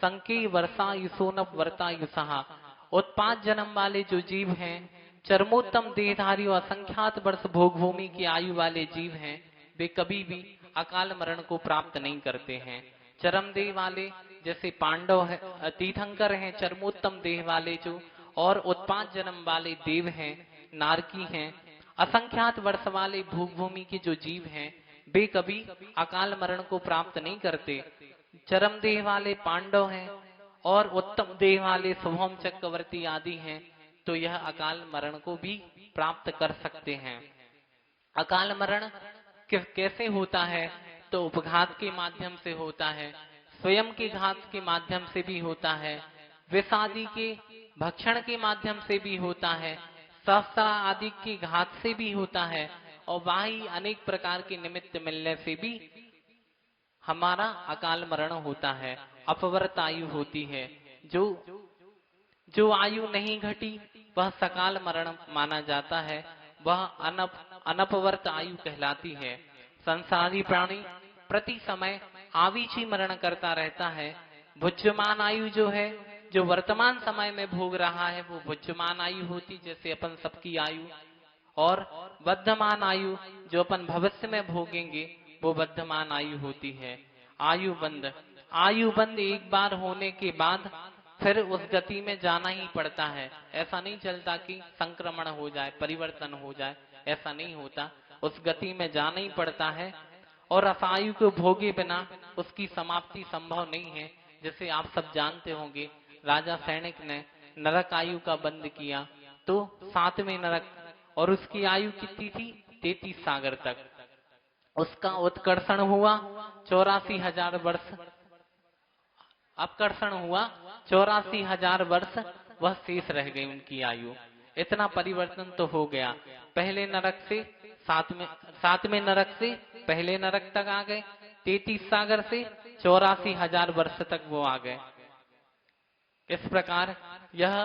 संके वर्षा युसोनप वर्ता युसहा, उत्पाद जन्म वाले जो जीव हैं, चरमोत्तम देहधारी और असंख्यात वर्ष भोग भूमि की आयु वाले जीव हैं, वे कभी भी अकाल मरण को प्राप्त नहीं करते हैं। चरम देह वाले जैसे पांडव है, तीर्थंकर हैं, चरमोत्तम देह वाले जो, और उत्पाद जन्म वाले देव हैं, नारकी हैं, असंख्यात वर्ष वाले भोग भूमि के जो जीव हैं वे कभी अकाल मरण को प्राप्त नहीं करते। चरम देह वाले पांडव हैं और उत्तम देह वाले शुभम चक्रवर्ती आदि हैं, तो यह अकाल मरण को भी प्राप्त कर सकते हैं। अकाल मरण कैसे होता है? तो उपघात के माध्यम से होता है, स्वयं के घात के माध्यम से भी होता है, विष आदि के भक्षण के माध्यम से भी होता है, शस्त्र आदि के घात से भी होता है, और बाही अनेक प्रकार के निमित्त मिलने से भी हमारा अकाल मरण होता है। अपवर्त आयु होती है, जो आयु नहीं घटी वह सकाल मरण माना जाता है, वह अनपवर्त आयु कहलाती है। संसारी प्राणी प्रति समय आवीची मरण करता रहता है। भुज्यमान आयु जो है, जो वर्तमान समय में भोग रहा है वो भुज्यमान आयु होती, जैसे अपन सबकी आयु, और वर्धमान आयु जो अपन भविष्य में भोगेंगे वो वर्धमान आयु होती है। आयु बंद एक बार होने के बाद फिर उस गति में जाना ही पड़ता है। ऐसा नहीं चलता कि संक्रमण हो जाए, परिवर्तन हो जाए, ऐसा नहीं होता, उस गति में जाना ही पड़ता है। और अस आयु को भोगे बिना उसकी समाप्ति संभव नहीं है। जैसे आप सब जानते होंगे, राजा सैनिक ने नरक आयु का बंद किया तो 7वें नरक, और उसकी आयु कितनी थी? 33 सागर तक। उसका उत्कर्षण हुआ 84,000 वर्ष, अपकर्षण हुआ 84,000 वर्ष, वह शेष रह गई उनकी आयु। इतना परिवर्तन तो हो गया। पहले नरक से सातवें नरक से पहले नरक तक आ गए, 33 सागर से 84,000 वर्ष तक वो आ गए। इस प्रकार यह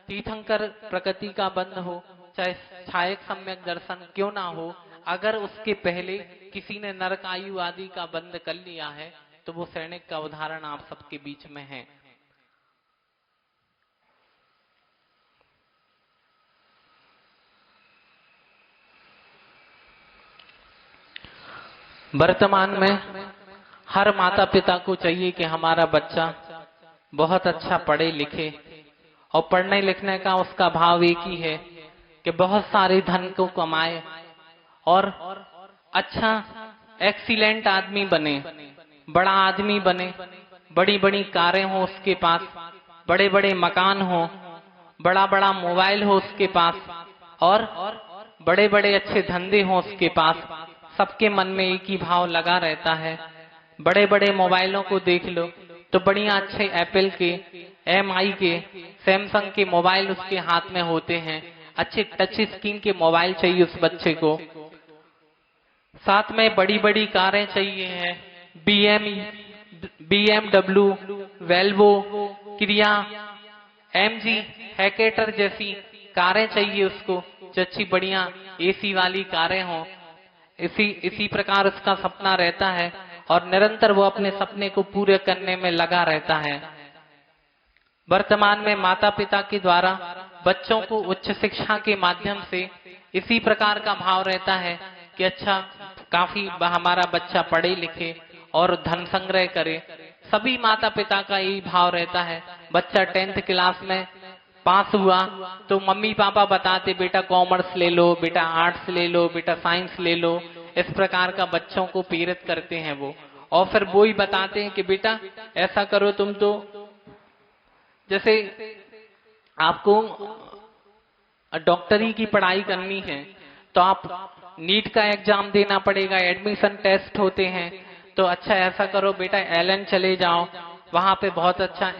तीर्थंकर प्रकृति का बंध हो, चाहे छायक सम्यक दर्शन क्यों ना हो, अगर उसके पहले किसी ने नरक आयु आदि का बंध कर लिया है तो वो सैनिक का उदाहरण आप सबके बीच में है। वर्तमान में हर माता पिता को चाहिए कि हमारा बच्चा बहुत अच्छा पढ़े लिखे, और पढ़ने लिखने का उसका भाव एक ही है कि बहुत सारे धन को कमाए और अच्छा एक्सीलेंट आदमी बने, बड़ा आदमी बने, बड़ी बड़ी कारें हो उसके पास, बड़े बड़े मकान हो, बड़ा बड़ा मोबाइल हो उसके पास, और बड़े बड़े अच्छे धंधे हो उसके पास। सबके मन में एक ही भाव लगा रहता है। बड़े बड़े मोबाइलों को देख लो तो बढ़िया अच्छे एप्पल के, MI के, सैमसंग के मोबाइल उसके हाथ में होते हैं। अच्छे टच स्क्रीन के मोबाइल चाहिए उस बच्चे को, साथ में बड़ी बड़ी कारें चाहिए हैं, BMW, वेल्वो, क्रिया, MG, हैकेटर जैसी कारें चाहिए उसको, जो अच्छी बढ़िया AC वाली कारें हों। इसी प्रकार उसका सपना रहता है और निरंतर वो अपने सपने को पूरे करने में लगा रहता है। वर्तमान में माता पिता के द्वारा बच्चों को उच्च शिक्षा के माध्यम से इसी प्रकार का भाव रहता है कि अच्छा काफी हमारा बच्चा पढ़े लिखे और धन संग्रह करे। सभी माता पिता का यही भाव रहता है। बच्चा 10th क्लास में पास हुआ तो मम्मी पापा बताते बेटा कॉमर्स ले लो, बेटा आर्ट्स ले लो, बेटा साइंस ले लो। इस प्रकार का बच्चों को प्रेरित करते हैं वो, और फिर वो ही बताते हैं कि बेटा ऐसा करो, तुम तो जैसे आपको डॉक्टरी की पढ़ाई करनी है तो आप नीट का एग्जाम देना पड़ेगा, एडमिशन टेस्ट होते हैं, तो अच्छा ऐसा करो बेटा LN चले जाओ, वहां पे बहुत अच्छा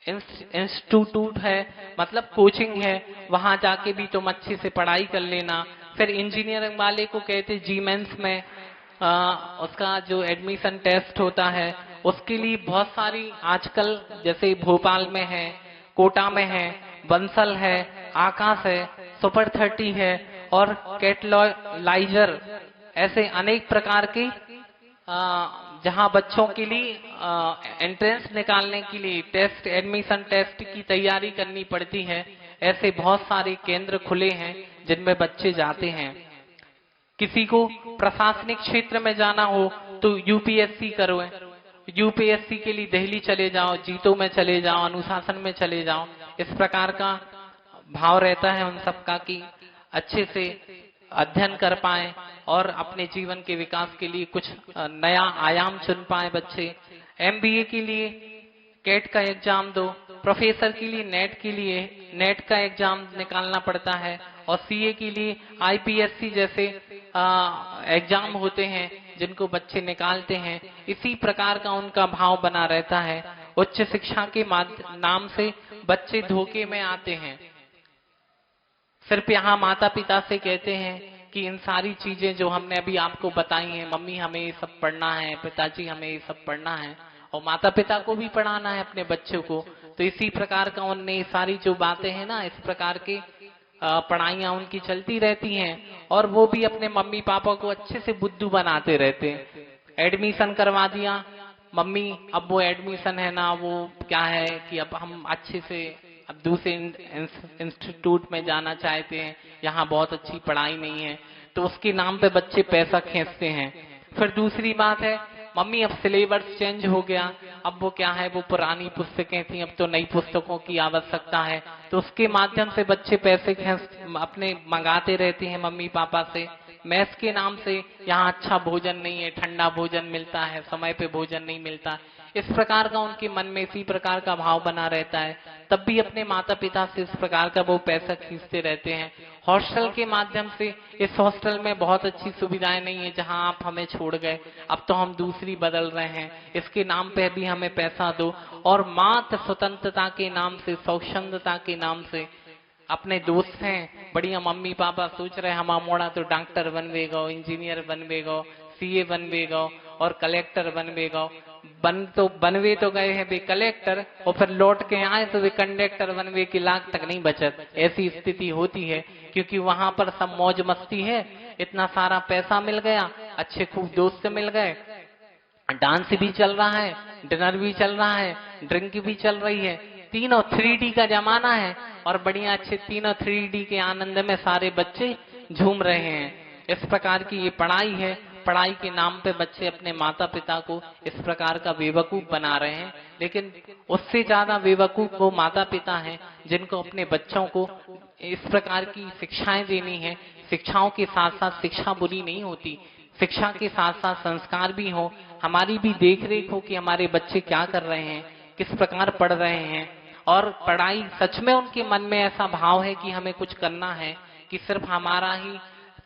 इंस्टीट्यूट है, मतलब कोचिंग है, वहां जाके भी तुम अच्छे से पढ़ाई कर लेना। फिर इंजीनियरिंग वाले को कहते GMENS में उसका जो एडमिशन टेस्ट होता है उसके लिए बहुत सारी आजकल जैसे भोपाल में है, कोटा में है, बंसल है, आकाश है, सुपर 30 है और कैटलाइजर, ऐसे अनेक प्रकार के जहां बच्चों के लिए एंट्रेंस निकालने के लिए टेस्ट, एडमिशन टेस्ट की तैयारी करनी पड़ती है। ऐसे बहुत सारे केंद्र खुले हैं जिनमें बच्चे जाते हैं। किसी को प्रशासनिक क्षेत्र में जाना हो तो UPSC करो, UPSC के लिए दिल्ली चले जाओ, जीतो में चले जाओ, अनुशासन में चले जाओ। इस प्रकार का भाव रहता है उन सबका कि अच्छे से अध्ययन कर पाए और अपने जीवन के विकास के लिए कुछ नया आयाम चुन पाए बच्चे। MBA के लिए कैट का एग्जाम दो, प्रोफेसर के लिए नेट का एग्जाम निकालना पड़ता है, और CA के लिए IPSC जैसे एग्जाम होते हैं जिनको बच्चे निकालते हैं। इसी प्रकार का उनका भाव बना रहता है। उच्च शिक्षा के नाम से बच्चे धोखे में आते हैं। सिर्फ यहाँ माता पिता से कहते हैं कि इन सारी चीजें जो हमने अभी आपको बताई हैं, मम्मी हमें ये सब पढ़ना है, पिताजी हमें ये सब पढ़ना है, और माता पिता को भी पढ़ाना है अपने बच्चों को। तो इसी प्रकार का उनने सारी जो बातें हैं ना, इस प्रकार की पढ़ाइयाँ उनकी चलती रहती हैं, और वो भी अपने मम्मी पापा को अच्छे से बुद्धू बनाते रहते हैं। एडमिशन करवा दिया मम्मी, अब वो एडमिशन है ना, वो क्या है कि अब हम अच्छे से अब दूसरे इंस्टीट्यूट में जाना चाहते हैं, यहाँ बहुत अच्छी पढ़ाई नहीं है, तो उसके नाम पे बच्चे पैसा खींचते हैं। फिर दूसरी बात है मम्मी अब सिलेबस चेंज हो गया, अब वो क्या है, वो पुरानी पुस्तकें थी, अब तो नई पुस्तकों की आवश्यकता है, तो उसके माध्यम से बच्चे पैसे अपने मंगाते रहते हैं मम्मी पापा से। मैस के नाम से यहाँ अच्छा भोजन नहीं है, ठंडा भोजन मिलता है, समय पे भोजन नहीं मिलता। इस प्रकार का उनके मन में इसी प्रकार का भाव बना रहता है, तब भी अपने माता पिता से इस प्रकार का वो पैसा खींचते रहते हैं। हॉस्टल के माध्यम से, इस हॉस्टल में बहुत अच्छी सुविधाएं नहीं है जहां आप हमें छोड़ गए, अब तो हम दूसरी बदल रहे हैं, इसके नाम पे भी हमें पैसा दो। और मात्र स्वतंत्रता के नाम से, स्वच्छंदता के नाम से अपने दोस्त हैं बढ़िया, मम्मी पापा सोच रहे हम मोड़ा तो डॉक्टर बनवेगो, इंजीनियर बनवेगो, सीए बनवेगा और कलेक्टर बनवेगा। बनवे तो गए हैं वे कलेक्टर, और फिर लौट के आए तो वे कंडक्टर बनवे की लाख तक नहीं बचत। ऐसी स्थिति होती है, क्योंकि वहां पर सब मौज मस्ती है, इतना सारा पैसा मिल गया, अच्छे खूब दोस्त मिल गए, डांस भी चल रहा है, डिनर भी चल रहा है, ड्रिंक भी चल रही है, तीनों 3D का जमाना है, और बढ़िया अच्छे तीनों 3D के आनंद में सारे बच्चे झूम रहे हैं। इस प्रकार की ये पढ़ाई है। पढ़ाई के नाम पे बच्चे अपने माता पिता को इस प्रकार का बेवकूफ बना रहे हैं, लेकिन उससे ज्यादा बेवकूफ वो माता पिता हैं जिनको अपने बच्चों को इस प्रकार की शिक्षाएं देनी है। शिक्षाओं के साथ साथ शिक्षा बुरी नहीं होती, शिक्षा के साथ साथ संस्कार भी हो, हमारी भी देख रेख हो कि हमारे बच्चे क्या कर रहे हैं, किस प्रकार पढ़ रहे हैं। और पढ़ाई सच में उनके मन में ऐसा भाव है कि हमें कुछ करना है, कि सिर्फ हमारा ही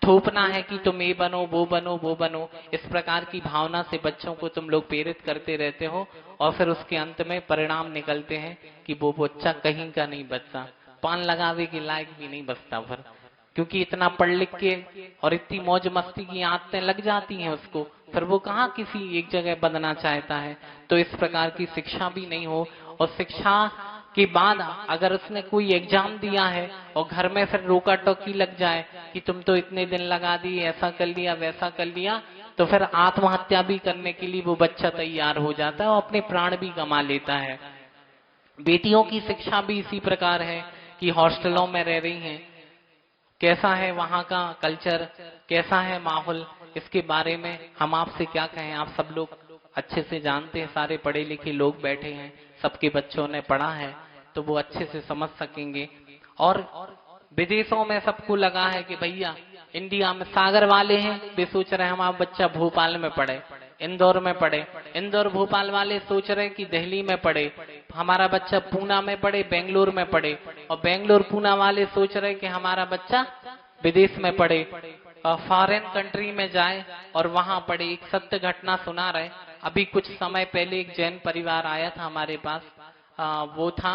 थोपना है कि तुम ये बनो, वो बनो, वो बनो। इस प्रकार की भावना से बच्चों को तुम लोग प्रेरित करते रहते हो, और फिर उसके अंत में परिणाम निकलते हैं कि वो बच्चा कहीं का नहीं बचता, पान लगावे के लायक भी नहीं बचता। फिर क्योंकि इतना पढ़ लिख के और इतनी मौज मस्ती की आदतें लग जाती हैं उसको, फिर वो कहाँ किसी एक जगह बंधना चाहता है। तो इस प्रकार की शिक्षा भी नहीं हो, और शिक्षा के बाद अगर उसने कोई एग्जाम दिया है और घर में फिर रोका टोकी लग जाए कि तुम तो इतने दिन लगा दिए, ऐसा कर लिया, वैसा कर लिया, तो फिर आत्महत्या भी करने के लिए वो बच्चा तैयार हो जाता है और अपने प्राण भी गंवा लेता है। बेटियों की शिक्षा भी इसी प्रकार है कि हॉस्टलों में रह रही हैं, कैसा है वहाँ का कल्चर, कैसा है माहौल, इसके बारे में हम आपसे क्या कहें। आप सब लोग अच्छे से जानते हैं, सारे पढ़े लिखे लोग बैठे हैं, सबके बच्चों ने पढ़ा है, तो वो अच्छे से समझ सकेंगे। और विदेशों में सबको लगा है कि भैया इंडिया में सागर वाले हैं, वे सोच रहे हैं हमारा बच्चा भोपाल में पढ़े, इंदौर में पढ़े। इंदौर भोपाल वाले सोच रहे हैं कि दिल्ली में पढ़े, हमारा बच्चा पूना में पढ़े, बेंगलोर में पढ़े। और बेंगलोर पूना वाले सोच रहे हैं कि हमारा बच्चा विदेश में पढ़े, फॉरेन कंट्री में जाए और वहां पढ़े। एक सत्य घटना सुना रहे, अभी कुछ समय पहले एक जैन परिवार आया था हमारे पास, वो था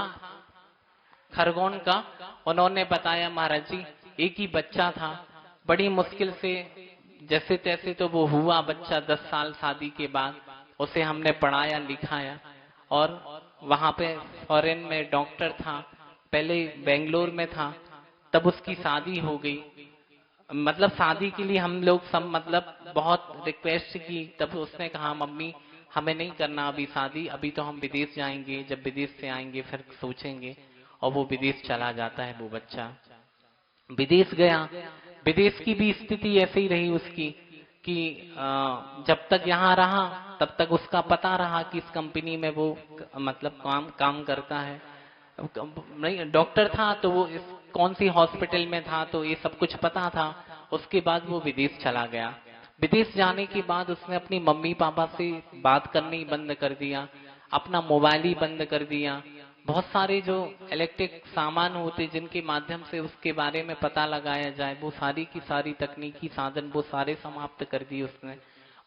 खरगोन का। उन्होंने बताया महाराज जी एक ही बच्चा था, बड़ी मुश्किल से जैसे तैसे तो वो हुआ बच्चा, 10 साल शादी के बाद उसे हमने पढ़ाया लिखाया, और वहां पे फॉरेन में डॉक्टर था, पहले बेंगलोर में था, तब उसकी शादी हो गई। मतलब शादी के लिए हम लोग सब मतलब बहुत रिक्वेस्ट की, तब उसने कहा मम्मी हमें नहीं करना अभी शादी, अभी तो हम विदेश जाएंगे, जब विदेश से आएंगे फिर सोचेंगे। और वो विदेश चला जाता है, वो बच्चा विदेश गया। विदेश की भी स्थिति ऐसे ही रही उसकी कि जब तक यहाँ रहा तब तक उसका पता रहा कि इस कंपनी में वो मतलब काम करता है, नहीं डॉक्टर था, तो वो इस कौन सी हॉस्पिटल में था, तो ये सब कुछ पता था। उसके बाद वो विदेश चला गया। विदेश जाने के बाद उसने अपनी मम्मी पापा से बात करना ही बंद कर दिया, अपना मोबाइल ही बंद कर दिया। बहुत सारे जो इलेक्ट्रिक सामान होते जिनके माध्यम से उसके बारे में पता लगाया जाए, वो सारी की सारी तकनीकी साधन वो सारे समाप्त कर दिए उसने।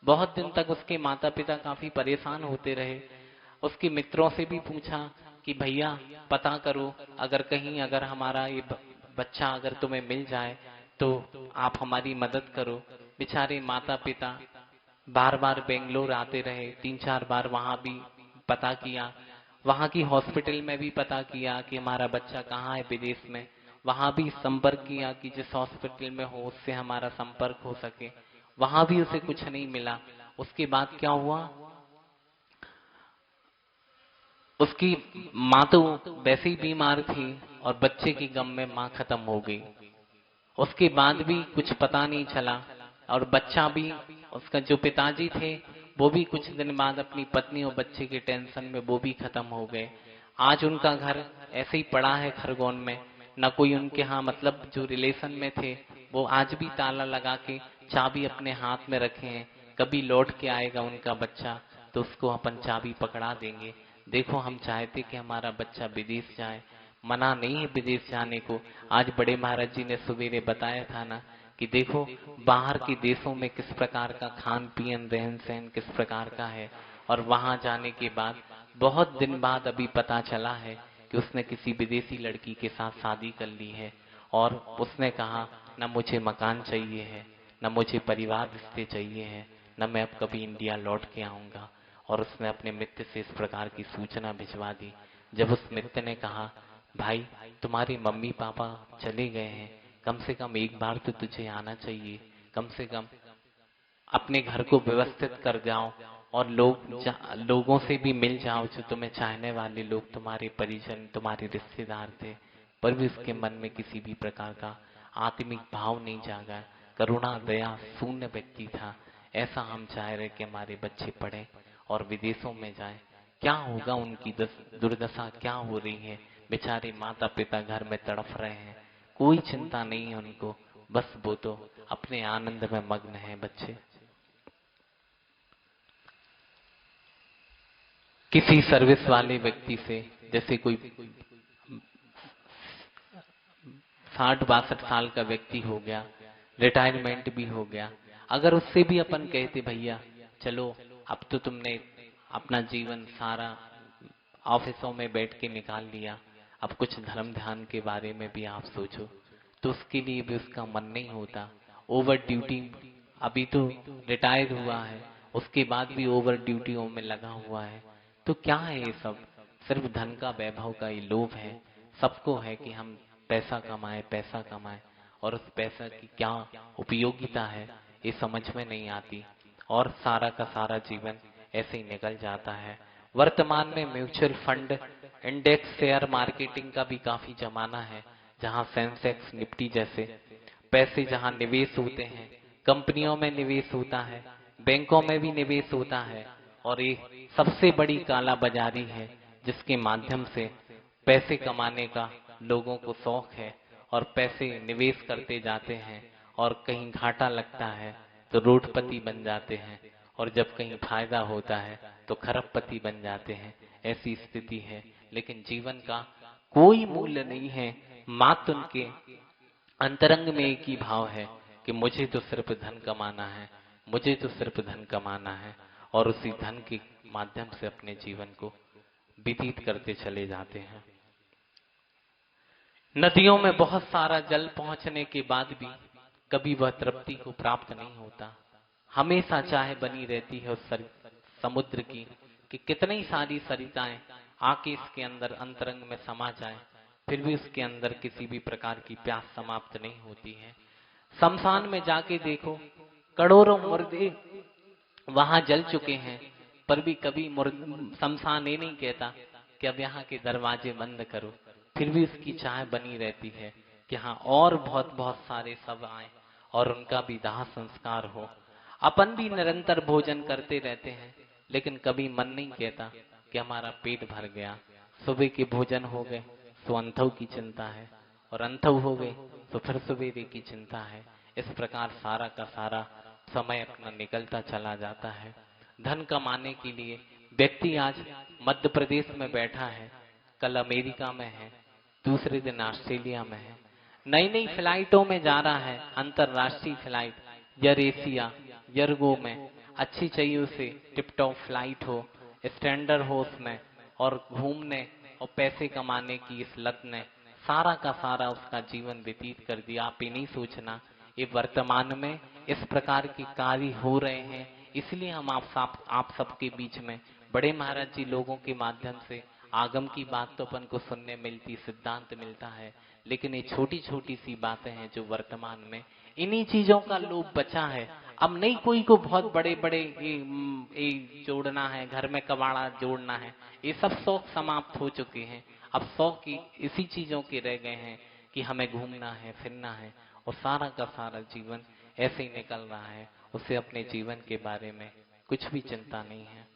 बहुत दिन तक उसके माता पिता काफी परेशान होते रहे। उसके मित्रों से भी पूछा कि भैया पता करो, अगर कहीं अगर हमारा ये बच्चा अगर तुम्हें मिल जाए तो आप हमारी मदद करो। बेचारे माता पिता बार बार बेंगलोर आते रहे, 3-4 बार वहां भी पता किया, वहां की हॉस्पिटल में भी पता किया कि हमारा बच्चा कहाँ है विदेश में, वहां भी संपर्क किया कि जिस हॉस्पिटल में हो उससे हमारा संपर्क हो सके, वहां भी उसे कुछ नहीं मिला। उसके बाद क्या हुआ, उसकी माँ तो वैसे ही बीमार थी और बच्चे की गम में माँ खत्म हो गई। उसके बाद भी कुछ पता नहीं चला, और बच्चा भी, उसका जो पिताजी थे वो भी कुछ दिन बाद अपनी पत्नी और बच्चे के टेंशन में वो भी खत्म हो गए। आज उनका घर ऐसे ही पड़ा है खरगोन में, न कोई उनके यहाँ मतलब जो रिलेशन में थे वो आज भी ताला लगा के चाबी अपने हाथ में रखे हैं। कभी लौट के आएगा उनका बच्चा तो उसको अपन चाबी पकड़ा देंगे। देखो हम चाहते कि हमारा बच्चा विदेश जाए, मना नहीं है विदेश जाने को। आज बड़े महाराज जी ने सवेरे बताया था ना कि देखो बाहर के देशों में किस प्रकार का खान पीन रहन सहन किस प्रकार का है, और वहां जाने के बाद बहुत दिन बाद अभी पता चला है कि उसने किसी विदेशी लड़की के साथ शादी कर ली है। और उसने कहा न मुझे मकान चाहिए है, न मुझे परिवार रिश्ते चाहिए है, न मैं अब कभी इंडिया लौट के आऊंगा। और उसने अपने मित्र से इस प्रकार की सूचना भिजवा दी। जब उस मित्र ने कहा, भाई तुम्हारे मम्मी पापा चले गए हैं, कम से कम एक बार तो तुझे आना चाहिए, कम से कम अपने घर को व्यवस्थित कर जाओ और लोगों से भी मिल जाओ जो तुम्हें चाहने वाले लोग, तुम्हारे परिजन, तुम्हारे रिश्तेदार थे। पर भी उसके मन में किसी भी प्रकार का आत्मिक भाव नहीं जागा, करुणा दया शून्य व्यक्ति था। ऐसा हम चाह रहे कि हमारे बच्चे पढ़ें और विदेशों में जाएं। क्या होगा उनकी दुर्दशा क्या हो रही है, बेचारे माता पिता घर में तड़फ रहे हैं, कोई चिंता नहीं है उनको, बस वो तो अपने आनंद में मग्न है बच्चे। किसी सर्विस वाले व्यक्ति से, जैसे कोई 60-62 साल का व्यक्ति हो गया, रिटायरमेंट भी हो गया, अगर उससे भी अपन कहते भैया चलो अब तो तुमने अपना जीवन सारा ऑफिसों में बैठ के निकाल लिया, अब कुछ धर्म ध्यान के बारे में भी आप सोचो, तो उसके लिए भी उसका मन नहीं होता। ओवर ड्यूटी, अभी तो रिटायर हुआ है, उसके बाद भी ओवर ड्यूटियों में लगा हुआ है। तो क्या है ये सब? सिर्फ धन का वैभव का ही लोभ है। सबको है कि हम पैसा कमाएं, पैसा कमाएं, और उस पैसा की क्या उपयोगिता है ये समझ में नहीं आती, और सारा का सारा जीवन ऐसे ही निकल जाता है। वर्तमान में mutual fund, index share marketing का भी काफी जमाना है, जहां सेंसेक्स निफ्टी जैसे पैसे जहां निवेश होते हैं, कंपनियों में निवेश होता है, बैंकों में भी निवेश होता है, और ये सबसे बड़ी काला बाजारी है जिसके माध्यम से पैसे कमाने का लोगों को शौक है और पैसे निवेश करते जाते हैं, और कहीं घाटा लगता है तो रोडपति बन जाते हैं, और जब कहीं फायदा होता है तो खरबपति बन जाते हैं। ऐसी स्थिति है, लेकिन जीवन का कोई मूल्य नहीं है। मात्र उनके अंतरंग में एक ही भाव है कि मुझे तो सिर्फ धन कमाना है, मुझे तो सिर्फ धन कमाना है, और उसी धन के माध्यम से अपने जीवन को व्यतीत करते चले जाते हैं। नदियों में बहुत सारा जल पहुंचने के बाद भी कभी वह तृप्ति को प्राप्त नहीं होता। हमेशा चाहे बनी रहती है उस समुद्र की कि कितनी सारी सरिताएं आके इसके अंदर अंतरंग में समा जाएं, फिर भी उसके अंदर किसी भी प्रकार की प्यास समाप्त नहीं होती है। शमशान में जाके देखो, करोड़ों मुर्दे वहां जल चुके हैं, पर भी कभी शमशान ये नहीं कहता कि अब यहाँ के दरवाजे बंद करो, फिर भी उसकी चाह बनी रहती है कि हाँ और बहुत बहुत सारे सब आए और उनका भी दाह संस्कार हो। अपन भी निरंतर भोजन करते रहते हैं, लेकिन कभी मन नहीं कहता कि हमारा पेट भर गया। सुबह के भोजन हो गए तो अंथव की चिंता है, और अंथव हो गए तो फिर सवेरे की चिंता है। इस प्रकार सारा का सारा समय अपना निकलता चला जाता है। धन कमाने के लिए व्यक्ति आज मध्य प्रदेश में बैठा है, कल अमेरिका में है, दूसरे दिन ऑस्ट्रेलिया में है, नई नई फ्लाइटों में जा रहा है, अंतरराष्ट्रीय फ्लाइट, एयर एशिया, एयरगो में अच्छी चाहिए उसे, टिप टॉप फ्लाइट हो, स्टैंडर्ड हो उसमें, और घूमने और पैसे कमाने की इस लत ने सारा का सारा उसका जीवन व्यतीत कर दिया। आप ही नहीं सोचना, ये वर्तमान में इस प्रकार के कार्य हो रहे हैं, इसलिए हम आप सबके बीच में बड़े महाराज जी लोगों के माध्यम से आगम की बात तो अपन को सुनने मिलती, सिद्धांत मिलता है, लेकिन ये छोटी छोटी सी बातें हैं जो वर्तमान में इन्हीं चीजों का लोभ बचा है। अब नहीं कोई को बहुत बड़े बड़े ये जोड़ना है, घर में कबाड़ा जोड़ना है, ये सब शौक समाप्त हो चुके हैं। अब शौक इसी चीजों के रह गए हैं कि हमें घूमना है, फिरना है, और सारा का सारा जीवन ऐसे ही निकल रहा है, उसे अपने जीवन के बारे में कुछ भी चिंता नहीं है।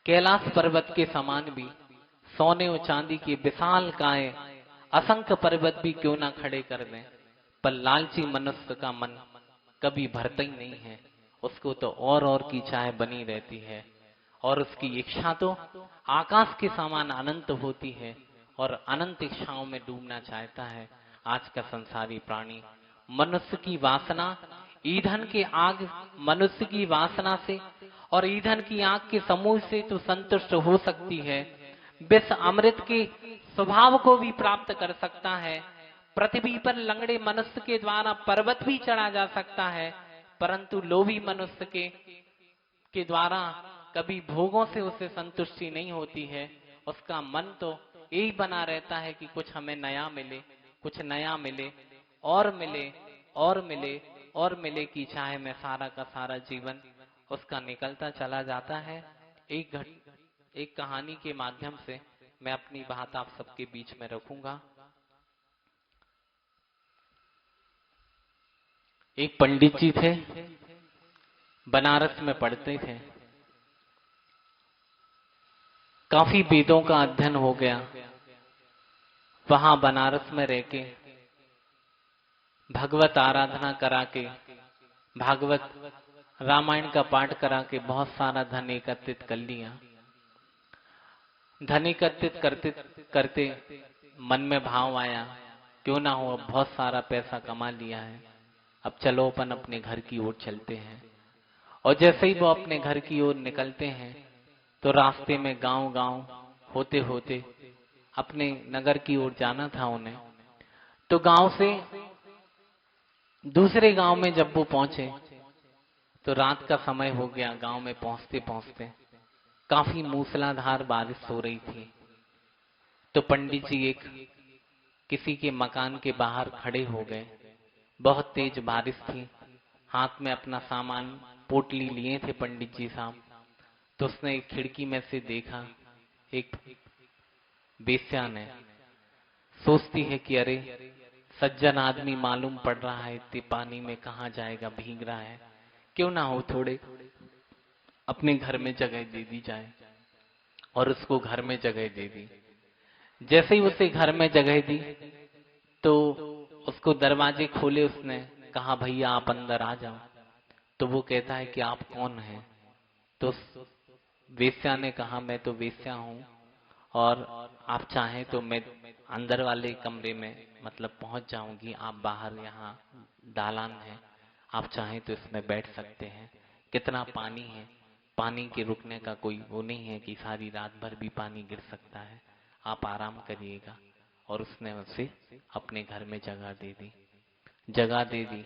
कैलाश पर्वत के समान भी सोने और चांदी की विशाल काए असंख्य पर्वत भी क्यों ना खड़े कर दें, पर लालची मनुष्य का मन कभी भरता ही नहीं है, उसको तो और की चाह बनी रहती है, और उसकी इच्छा तो आकाश के समान अनंत होती है, और अनंत इच्छाओं में डूबना चाहता है आज का संसारी प्राणी। मनुष्य की वासना ईंधन के आग, मनुष्य की वासना से और ईंधन की आग के समूह से तो संतुष्ट हो सकती है, विष अमृत के स्वभाव को भी प्राप्त कर सकता है। पृथ्वी पर लंगड़े मनुष्य के द्वारा पर्वत भी चढ़ा जा सकता है, परंतु लोभी मनुष्य के द्वारा कभी भोगों से उसे संतुष्टि नहीं होती है। उसका मन तो यही बना रहता है कि कुछ हमें नया मिले, कुछ नया मिले, और मिले और मिले और मिले, कि चाहे में सारा का सारा जीवन उसका निकलता चला जाता है। एक कहानी के माध्यम से मैं अपनी बात आप सबके बीच में रखूंगा। एक पंडित जी थे, बनारस में पढ़ते थे। काफी वेदों का अध्ययन हो गया। वहां बनारस में रह के भगवत आराधना करा के, भागवत रामायण का पाठ करा के बहुत सारा धन एकत्रित कर लिया। धन एकत्रित करते करते मन में भाव आया, क्यों ना हो, अब बहुत सारा पैसा कमा लिया है, अब चलो अपन अपने घर की ओर चलते हैं। और जैसे ही वो अपने घर की ओर निकलते हैं तो रास्ते में गांव होते होते अपने नगर की ओर जाना था उन्हें। तो गांव से दूसरे गांव में जब वो पहुंचे तो रात का समय हो गया। गांव में पहुंचते पहुंचते काफी मूसलाधार बारिश हो रही थी। तो पंडित जी एक किसी के मकान के बाहर खड़े हो गए। बहुत तेज बारिश थी। हाथ में अपना सामान पोटली लिए थे पंडित जी साहब। तो उसने एक खिड़की में से देखा, एक बेस्या ने। सोचती है कि अरे सज्जन आदमी मालूम पड़ रहा है, इतने पानी में कहाँ जाएगा, भीग रहा है, क्यों ना हो थोड़े अपने घर में जगह दे दी जाए। और उसको घर में जगह दे दी। जैसे ही उसे घर में जगह दी तो उसको दरवाजे खोले, उसने कहा भैया आप अंदर आ जाओ। तो वो कहता है कि आप कौन हैं? तो वेश्या ने कहा मैं तो वेश्या हूं, और आप चाहें तो मैं अंदर वाले कमरे में मतलब पहुंच जाऊंगी, आप बाहर यहाँ दालान है, आप चाहें तो इसमें बैठ सकते हैं। कितना पानी है, पानी के रुकने का कोई वो नहीं है कि सारी रात भर भी पानी गिर सकता है, आप आराम करिएगा। और उसने उसे अपने घर में जगह दे दी, जगह दे दी।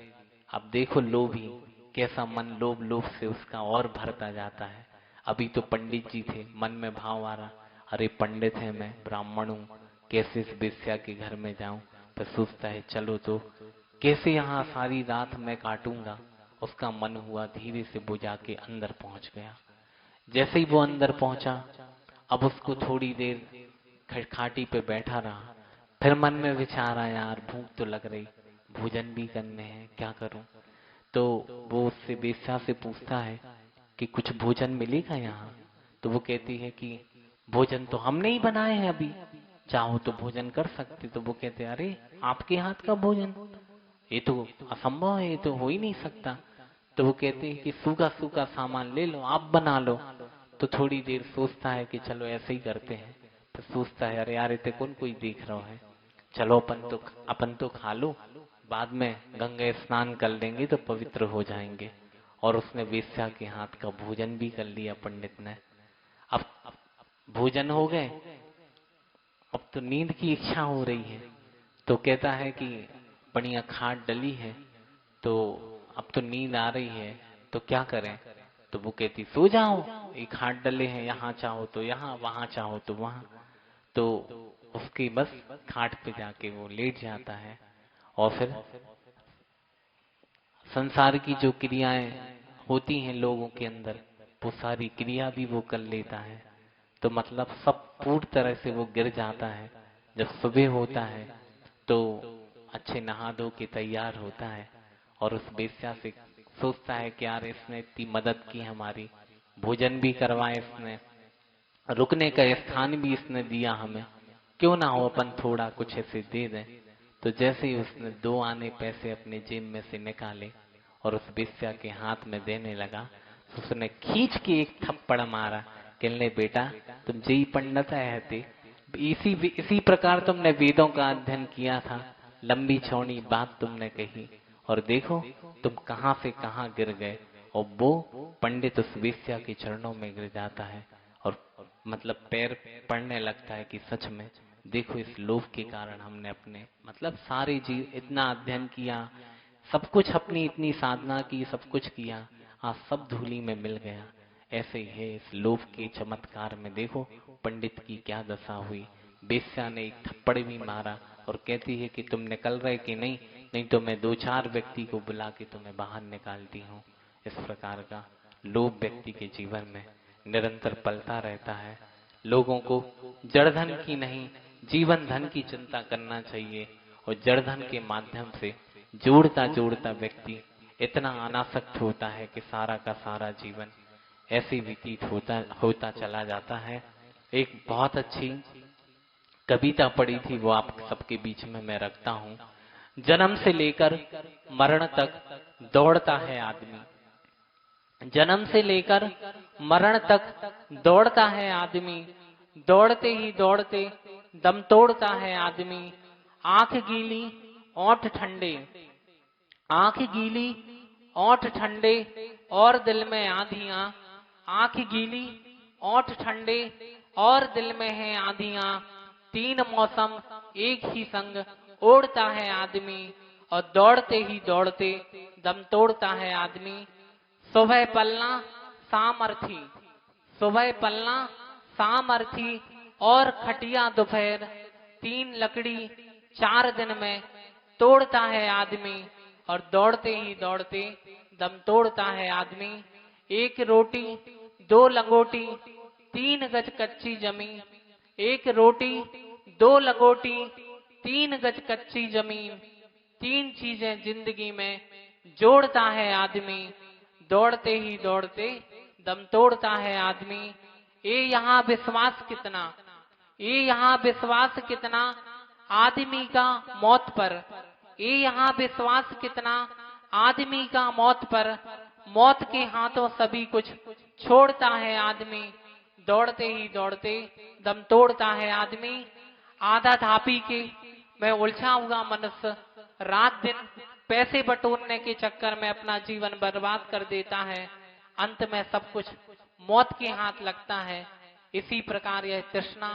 अब देखो लोभी कैसा मन लोभ से उसका और भरता जाता है। अभी तो पंडित जी थे, मन में भाव आ रहा, अरे पंडित है, मैं ब्राह्मण हूँ, कैसे इस बेश्या के घर में जाऊं। तो सोचता है चलो तो कैसे यहाँ सारी रात मैं काटूंगा। उसका मन हुआ, धीरे से बुझा के अंदर पहुंच गया। जैसे ही वो अंदर पहुंचा, अब उसको थोड़ी देर खाटी पे बैठा रहा। फिर मन में विचार आया, यार भूख तो लग रही, भोजन भी करने हैं, क्या करूं। तो वो उससे बेस्या से पूछता है कि कुछ भोजन मिलेगा यहाँ। तो वो कहती है कि भोजन तो हमने ही बनाए हैं, अभी चाहो तो भोजन कर सकते। तो वो कहते हैं अरे आपके हाथ का भोजन, ये तो असंभव है, ये तो हो ही नहीं सकता। तो वो कहते हैं कि सूखा सूखा सामान ले लो, आप बना लो। तो थोड़ी देर सोचता है कि चलो ऐसे ही करते हैं। तो सोचता है अरे यार इतने कौन कोई देख रहा है, चलो अपन तो खा लो, बाद में गंगा स्नान कर लेंगे तो पवित्र हो जाएंगे। और उसने वेश्या के हाथ का भोजन भी कर लिया पंडित ने। अब भोजन हो गए, अब तो नींद की इच्छा हो रही है। तो कहता है कि बढ़िया खाट डली है, तो अब तो नींद आ रही है, तो क्या करें। तो वो कहती सो जाओ, एक खाट डले हैं, यहाँ चाहो तो यहाँ, वहां चाहो तो वहां। तो उसके बस खाट पे जाके वो लेट जाता है। और फिर संसार की जो क्रियाएं होती हैं लोगों के अंदर, वो सारी क्रिया भी वो कर लेता है। तो मतलब सब पूरी तरह से वो गिर जाता है। जब सुबह होता है तो अच्छे नहा धो के तैयार होता है और उस बेश्या से सोचता है कि यार इसने इतनी मदद की हमारी, भोजन भी करवाए इसने, रुकने का स्थान भी इसने दिया हमें, क्यों ना हो अपन थोड़ा कुछ ऐसे दे दें। तो जैसे ही उसने 2 आने पैसे अपने जेब में से निकाले और उस बेश्या के हाथ में देने लगा, तो उसने खींच के एक थप्पड़ मारा। कहने बेटा तुम जेई पंडित है थे, इसी प्रकार तुमने वेदों का अध्ययन किया था, लंबी चौड़ी बात तुमने कही, और देखो तुम कहां से कहां गिर गए। और वो पंडित उस वेश्या के चरणों में गिर जाता है और मतलब पैर पड़ने लगता है कि सच में देखो इस लोभ के कारण हमने अपने मतलब सारे जीव इतना अध्ययन किया, सब कुछ अपनी इतनी साधना की, सब कुछ किया, आज सब धूली में मिल गया। ऐसे ही है इस लोभ के चमत्कार में। देखो पंडित की क्या दशा हुई। बेश्या ने एक थप्पड़ भी मारा और कहती है कि तुम निकल रहे कि नहीं, नहीं तो मैं 2-4 व्यक्ति को बुला के तुम्हें बाहर निकालती हूँ। इस प्रकार का लोभ व्यक्ति के जीवन में निरंतर पलता रहता है। लोगों को जड़ धन की नहीं, जीवन धन की चिंता करना चाहिए। और जड़ धन के माध्यम से जोड़ता जोड़ता व्यक्ति इतना अनासक्त होता है कि सारा का सारा जीवन ऐसे व्यतीत होता चला जाता है। एक बहुत अच्छी कविता पढ़ी थी, वो आप सबके बीच में मैं रखता हूँ। जन्म से लेकर मरण तक दौड़ता है आदमी, जन्म से लेकर मरण तक दौड़ता है आदमी, दौड़ते ही दौड़ते दम तोड़ता है आदमी। आंख गीली ओंठ ठंडे, आंख गीली ओंठ ठंडे और दिल में आंधियां, आंख गीली ओंठ ठंडे और दिल में है आंधियां। 3 मौसम एक ही संग ओढ़ता है आदमी और दौड़ते ही दौड़ते दम तोड़ता है आदमी। सुबह पलना शाम अर्थी, सुबह पलना शाम अर्थी और खटिया दोपहर। 3 लकड़ी 4 दिन में तोड़ता है आदमी और दौड़ते ही दौड़ते दम तोड़ता है आदमी। 1 रोटी 2 लंगोटी 3 गज कच्ची जमीन, 1 रोटी 2 लंगोटी 3 गज कच्ची जमीन। 3 चीजें जिंदगी में जोड़ता है आदमी, दौड़ते ही दौड़ते दम तोड़ता है आदमी। ये यहाँ विश्वास कितना, ये यहाँ विश्वास कितना आदमी का मौत पर, ये यहाँ विश्वास कितना आदमी का मौत पर। मौत के हाथों सभी कुछ छोड़ता है आदमी, दौड़ते ही दौड़ते दम तोड़ता है आदमी। आधा धापी के मैं उलझा हुआ मनुष्य रात दिन पैसे बटोरने के चक्कर में अपना जीवन बर्बाद कर देता है। अंत में सब कुछ मौत के हाथ लगता है। इसी प्रकार यह तृष्णा,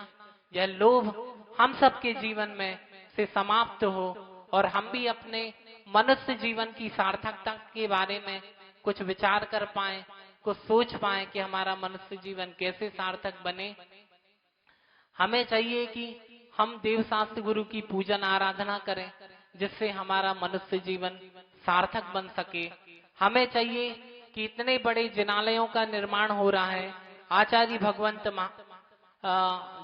यह लोभ हम सबके जीवन में से समाप्त हो और हम भी अपने मनुष्य जीवन की सार्थकता के बारे में कुछ विचार कर पाए, कुछ सोच पाए कि हमारा मनुष्य जीवन कैसे सार्थक बने। हमें चाहिए कि हम देव शास्त्र गुरु की पूजन आराधना करें, जिससे हमारा मनुष्य जीवन सार्थक बन सके। हमें चाहिए कि इतने बड़े जिनालयों का निर्माण हो रहा है। आचार्य भगवंत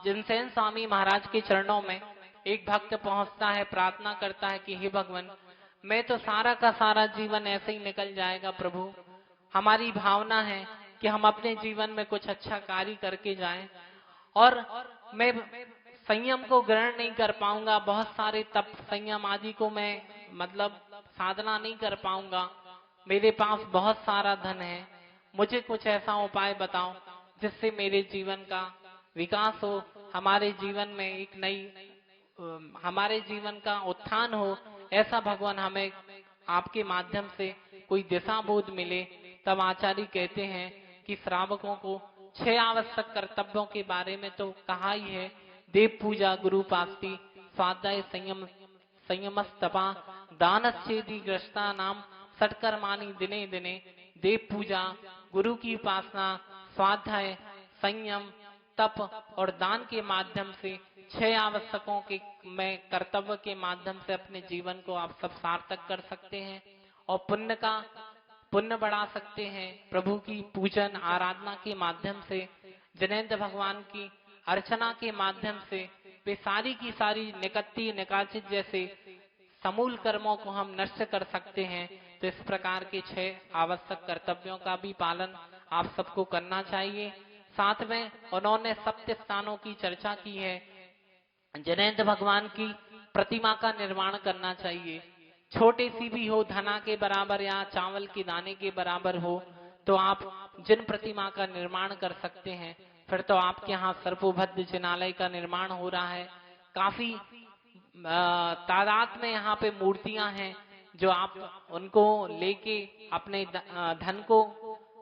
जिनसेन स्वामी महाराज के चरणों में एक भक्त पहुंचता है, प्रार्थना करता है कि हे भगवान, मैं तो सारा का सारा जीवन ऐसे ही निकल जाएगा प्रभु। हमारी भावना है कि हम अपने जीवन में कुछ अच्छा कार्य करके जाएं और मैं संयम को ग्रहण नहीं कर पाऊंगा, बहुत सारे तप संयम आदि को मैं मतलब साधना नहीं कर पाऊंगा। मेरे पास बहुत सारा धन है, मुझे कुछ ऐसा उपाय बताओ जिससे मेरे जीवन का विकास हो, हमारे जीवन में एक नई हमारे जीवन का उत्थान हो। ऐसा भगवान हमें आपके माध्यम से कोई दिशा बोध मिले। तब आचार्य कहते हैं कि श्रावकों को 6 आवश्यक कर्तव्यों के बारे में तो कहा ही है। देव पूजा, गुरु पास्ती, स्वाध्याय, संयमस्तपा, दानच्छेदी ग्रस्ता नाम सत्कर्माणि दिने दिने। देव पूजा, गुरु की उपासना, स्वाध्याय, संयम, तप और दान के माध्यम से 6 आवश्यकों के में कर्तव्य के माध्यम से अपने जीवन को आप सब सार्थक कर सकते हैं और पुण्य बढ़ा सकते हैं। प्रभु की पूजन आराधना के माध्यम से, जिनेंद्र भगवान की अर्चना के माध्यम से वे सारी की सारी निकत्ती निकाचित जैसे समूल कर्मों को हम नष्ट कर सकते हैं। तो इस प्रकार के 6 आवश्यक कर्तव्यों का भी पालन आप सबको करना चाहिए। साथ में उन्होंने सप्त स्थानों की चर्चा की है। जिनेंद्र भगवान की प्रतिमा का निर्माण करना चाहिए, छोटी सी भी हो, धना के बराबर या चावल के दाने के बराबर हो, तो आप जिन प्रतिमा का निर्माण कर सकते हैं। फिर तो आपके यहाँ सर्वभद्र जिनालय का निर्माण हो रहा है। काफी तादाद में यहाँ पे मूर्तियां हैं जो आप उनको लेके अपने धन को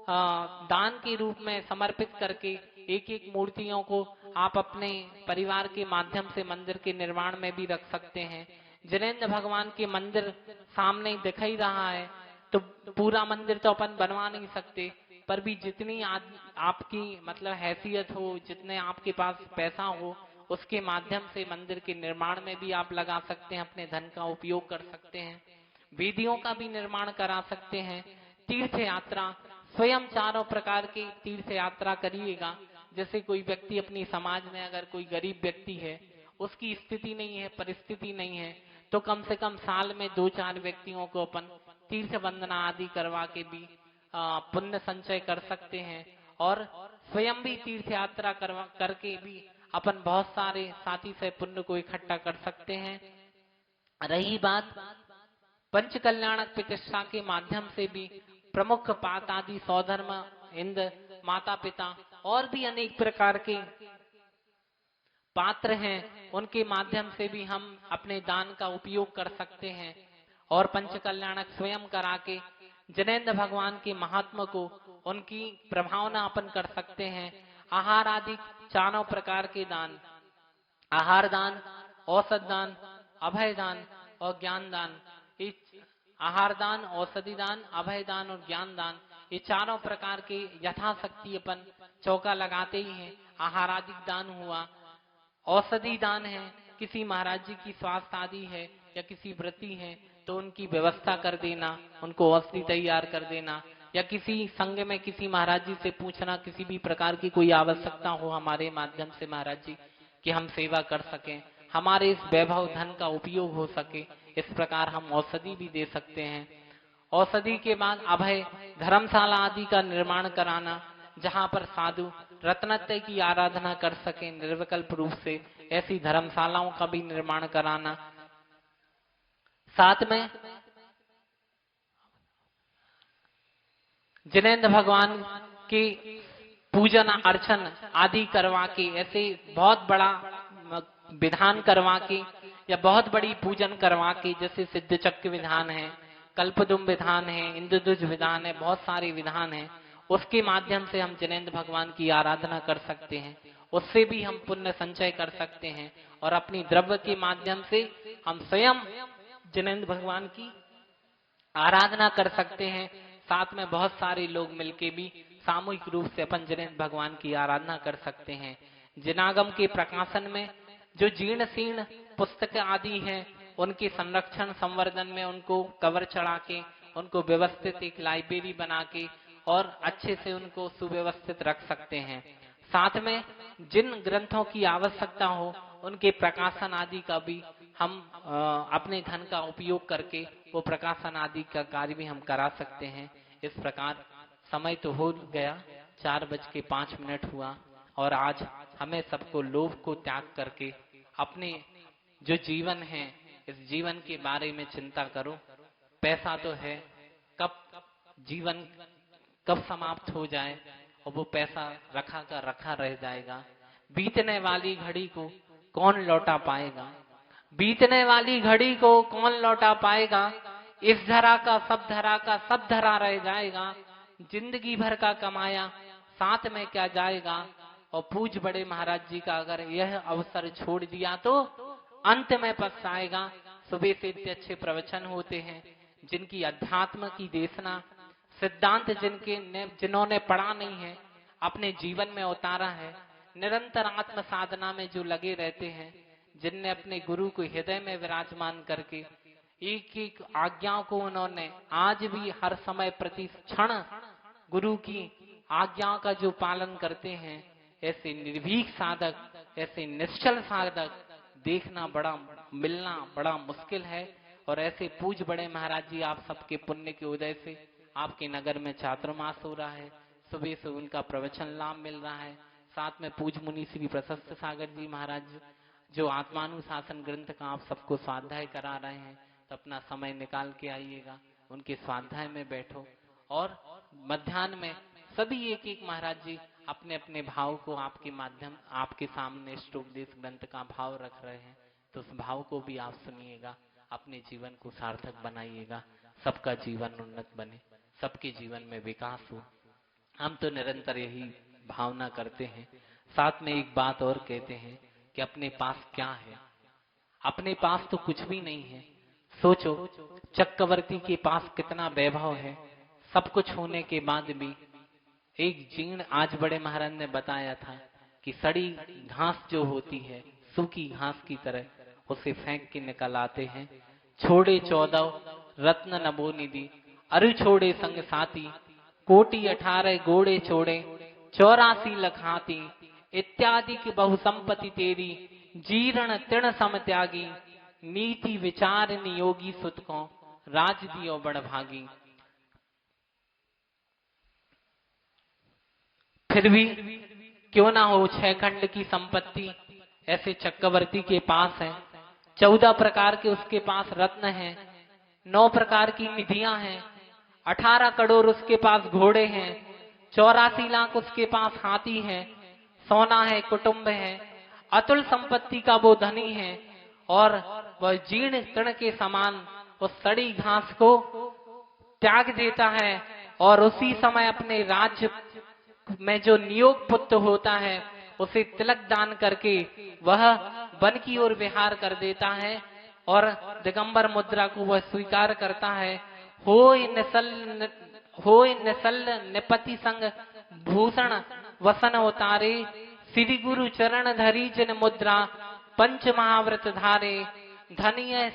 दान के रूप में समर्पित करके एक एक मूर्तियों को आप अपने परिवार के माध्यम से मंदिर के निर्माण में भी रख सकते हैं। जिनेंद्र भगवान के मंदिर सामने दिख ही रहा है, तो पूरा मंदिर तो अपन बनवा नहीं सकते, पर भी जितनी आपकी मतलब हैसियत हो, जितने आपके पास पैसा हो, उसके माध्यम से मंदिर के निर्माण में भी आप लगा सकते हैं, अपने धन का उपयोग कर सकते हैं, वेदियों का भी निर्माण करा सकते हैं। तीर्थ यात्रा, स्वयं चारों प्रकार की तीर्थ यात्रा करिएगा। जैसे कोई व्यक्ति अपनी समाज में अगर कोई गरीब व्यक्ति है, उसकी स्थिति नहीं है, परिस्थिति नहीं है, तो कम से कम साल में 2-4 व्यक्तियों को अपन तीर्थ वंदना आदि करवा के भी पुण्य संचय कर सकते हैं, और स्वयं भी तीर्थ यात्रा करके भी अपन बहुत सारे साथी से पुण्य को इकट्ठा कर सकते हैं। रही बात पंच कल्याणक प्रतिष्ठा के माध्यम से भी प्रमुख पात आदि सौधर्म हिंद माता पिता और भी अनेक प्रकार के पात्र हैं, उनके माध्यम से भी हम अपने दान का उपयोग कर सकते हैं, और पंच कल्याणक स्वयं करा के जिनेंद्र भगवान के महात्मा को उनकी प्रभावना अपन कर सकते हैं। आहार आदि चारों प्रकार के दान, आहार दान, औषध दान, अभय दान और ज्ञान दान, आहार दान, औषधि दान, अभय दान और ज्ञान दान, ये चारों प्रकार के यथाशक्ति अपन चौका लगाते ही हैं। आहार आदि दान हुआ, औषधि दान है, किसी महाराज जी की स्वास्थ्य आदि है या किसी व्रती है तो उनकी व्यवस्था कर देना, उनको औषधि तैयार कर देना, या किसी संघ में किसी महाराज जी से पूछना, किसी भी प्रकार की कोई आवश्यकता हो हमारे माध्यम से महाराज जी कि हम सेवा कर सकें, हमारे इस वैभव धन का उपयोग हो सके, इस प्रकार हम औषधि भी दे सकते हैं। औषधि के बाद अभय, धर्मशाला आदि का निर्माण कराना, जहां पर साधु रत्नत्रय की आराधना कर सके निर्विकल्प रूप से, ऐसी धर्मशालाओं का भी निर्माण कराना। साथ में जिनेंद्र भगवान की पूजन अर्चन आदि करवा के, ऐसे बहुत बड़ा विधान करवा के या बहुत बड़ी पूजन करवा के, जैसे सिद्ध चक्र विधान है, कल्पदुम विधान है, इंद्रदुज विधान है, बहुत सारे विधान है, उसके माध्यम से हम जिनेंद्र भगवान की आराधना कर सकते हैं, उससे भी हम पुण्य संचय कर सकते हैं, और अपनी द्रव्य के माध्यम से हम स्वयं जिनेंद्र भगवान की आराधना कर सकते हैं। साथ में बहुत सारे लोग मिलके भी सामूहिक रूप से अपन जिनेंद्र भगवान की आराधना कर सकते हैं। जिनागम के प्रकाशन में जो जीर्ण शीर्ण पुस्तक आदि हैं, उनके संरक्षण संवर्धन में उनको कवर चढ़ा के, उनको व्यवस्थित एक लाइब्रेरी बना के और अच्छे से उनको सुव्यवस्थित रख सकते हैं। साथ में जिन ग्रंथों की आवश्यकता हो उनके प्रकाशन आदि का भी हम अपने धन का उपयोग करके वो प्रकाशन आदि का कार्य भी हम करा सकते हैं। इस प्रकार समय तो हो गया, 4:05 हुआ, और आज हमें सबको लोभ को त्याग करके अपने जो जीवन है इस जीवन के बारे में चिंता करो। पैसा तो है, कब जीवन कब समाप्त हो जाए और वो पैसा रखा का रखा रह जाएगा। बीतने वाली घड़ी को कौन लौटा पाएगा, बीतने वाली घड़ी को कौन लौटा पाएगा। इस धरा का सब धरा रह जाएगा। जिंदगी भर का कमाया साथ में क्या जाएगा। और पूज बड़े महाराज जी का अगर यह अवसर छोड़ दिया तो अंत में पछताएगा। सुबह से इतने अच्छे प्रवचन होते हैं, जिनकी अध्यात्म की देशना सिद्धांत जिन्होंने पढ़ा नहीं है, अपने जीवन में उतारा है, निरंतर आत्म साधना में जो लगे रहते हैं, जिनने अपने गुरु को हृदय में विराजमान करके एक एक आज्ञाओं को उन्होंने आज भी हर समय प्रति क्षण गुरु की आज्ञाओं का जो पालन करते हैं, ऐसे निर्भीक साधक, ऐसे निश्चल साधक देखना मिलना बड़ा मुश्किल है। और ऐसे पूज बड़े महाराज जी आप सबके पुण्य के उदय से आपके नगर में चातुर्मास हो रहा है, सुबह से उनका प्रवचन लाभ मिल रहा है। साथ में पूज मुनि श्री प्रशस्त सागर जी महाराज जो आत्मानुशासन ग्रंथ का आप सबको स्वाध्याय करा रहे हैं, तो अपना समय निकाल के आइएगा, उनके स्वाध्याय में बैठो। और मध्याह्न में सभी एक एक महाराज जी अपने अपने भाव को आपके माध्यम आपके सामने इष्टोपदेश ग्रंथ का भाव रख रहे हैं, तो उस भाव को भी आप सुनिएगा, अपने जीवन को सार्थक बनाइएगा, सबका जीवन उन्नत बने, सबके जीवन में विकास हो। हम तो निरंतर यही भावना करते हैं। साथ में एक बात और कहते हैं कि अपने पास क्या है, अपने पास तो कुछ भी नहीं है, सोचो चक्रवर्ती के पास कितना वैभव है, सब कुछ होने के बाद भी एक जीर्ण, आज बड़े महाराज ने बताया था कि सड़ी घास जो होती है सूखी घास की तरह उसे फेंक के निकल आते हैं। छोड़े 14 रत्न नभो निधि, अरु छोड़े संग साथी, कोटि 18 गोड़े छोड़े, 84 लखाती, इत्यादि की बहु संपत्ति तेरी, जीर्ण तृण सम त्यागी, नीति विचार नियोगी सुत को, राज दियो बड़ भागी। फिर भी क्यों ना हो 6 खंड की संपत्ति ऐसे चक्रवर्ती के पास है, 14 प्रकार के उसके पास रत्न हैं, 9 प्रकार की निधियां हैं, 18 करोड़ उसके पास घोड़े हैं, 84 लाख उसके पास हाथी है, सोना है, कुटुंब है, अतुल संपत्ति का वो धनी है। और वह जीर्ण तृण के समान उस सड़ी घास को त्याग देता है और उसी समय अपने राज्य में जो नियोग पुत्र होता है उसे तिलक दान करके वह वन की ओर विहार कर देता है और दिगंबर मुद्रा को वह स्वीकार करता है। होय निसल निपति संग भूषण वसन उतारे, श्री गुरु चरण धरी जिन मुद्रा, पंच महाव्रत धारे, धनिय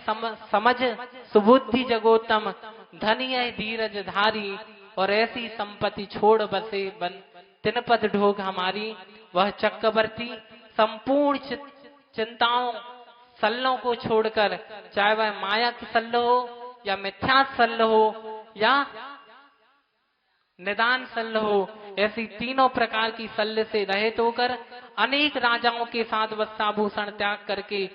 समझ सुबुद्धि जगोत्तम, धनिय धीरज धारी, और ऐसी संपत्ति छोड़ बसे बन तिन पद ढोग हमारी। वह चक्रवर्ती संपूर्ण चिंताओं सल्लों को छोड़कर, चाहे वह माया की सल्लो हो या मिथ्या सल्लो हो या निदान सल्ल हो, ऐसी तीनों प्रकार की सल्ले से रहित होकर अनेक राजाओं के साथ वस्त्राभूषण त्याग करके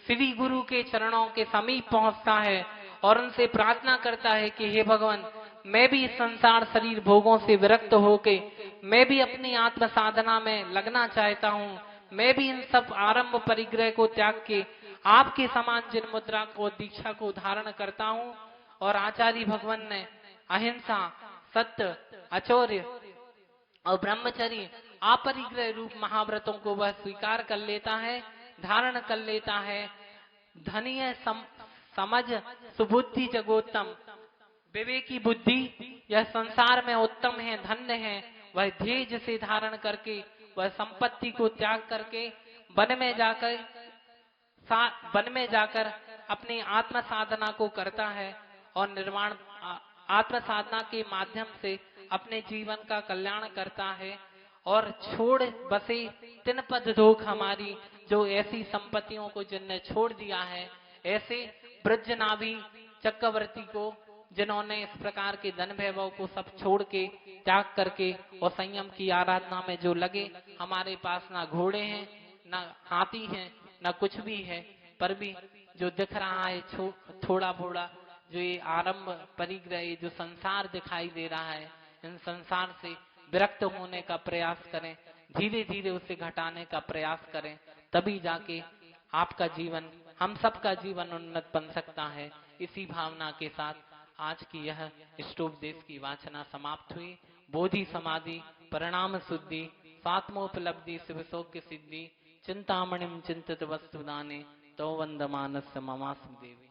श्री गुरु के चरणों के समीप पहुंचता है और उनसे प्रार्थना करता है कि हे भगवान, मैं भी इस संसार शरीर भोगों से विरक्त होके मैं भी अपनी आत्म साधना में लगना चाहता हूँ। मैं भी इन सब आरंभ परिग्रह को त्याग के आपके समान जिन मुद्रा को दीक्षा को धारण करता हूँ। और आचार्य भगवान ने अहिंसा, सत्य, अचौर्य और ब्रह्मचर्य अपरिग्रह रूप महाव्रतों को वह स्वीकार कर लेता है, धारण कर लेता है। धनीय समझ सुबुद्धि जगोत्तम, विवेकी बुद्धि यह संसार में उत्तम है, धन्य है। वह ध्येय जिसे धारण करके वह संपत्ति को त्याग करके वन में जाकर अपनी आत्म साधना को करता है और निर्वाण आत्म साधना के माध्यम से अपने जीवन का कल्याण करता है। और छोड़ बसे तिन पद धोख हमारी, जो ऐसी संपत्तियों को जिनने छोड़ दिया है, ऐसे ब्रजनाभि चक्रवर्ती को जिन्होंने इस प्रकार के धन वैभव को सब छोड़ के त्याग करके और संयम की आराधना में जो लगे। हमारे पास ना घोड़े हैं, ना हाथी हैं, ना कुछ भी है, पर भी जो दिख रहा है थोड़ा थोड़ा, जो ये आरंभ परिग्रह, जो संसार दिखाई दे रहा है, इन संसार से विरक्त होने का प्रयास करें, धीरे धीरे उसे घटाने का प्रयास करें, तभी जाके आपका जीवन, हम सबका जीवन उन्नत बन सकता है। इसी भावना के साथ आज की यह इष्टोपदेश की वाचना समाप्त हुई। बोधि समाधि परिणाम शुद्धि स्वात्मोपलब्धि शिव सौख्य सिद्धि चिंतामणिम चिंतित वस्तुदाने तो वंदमानस्य ममासु देवी।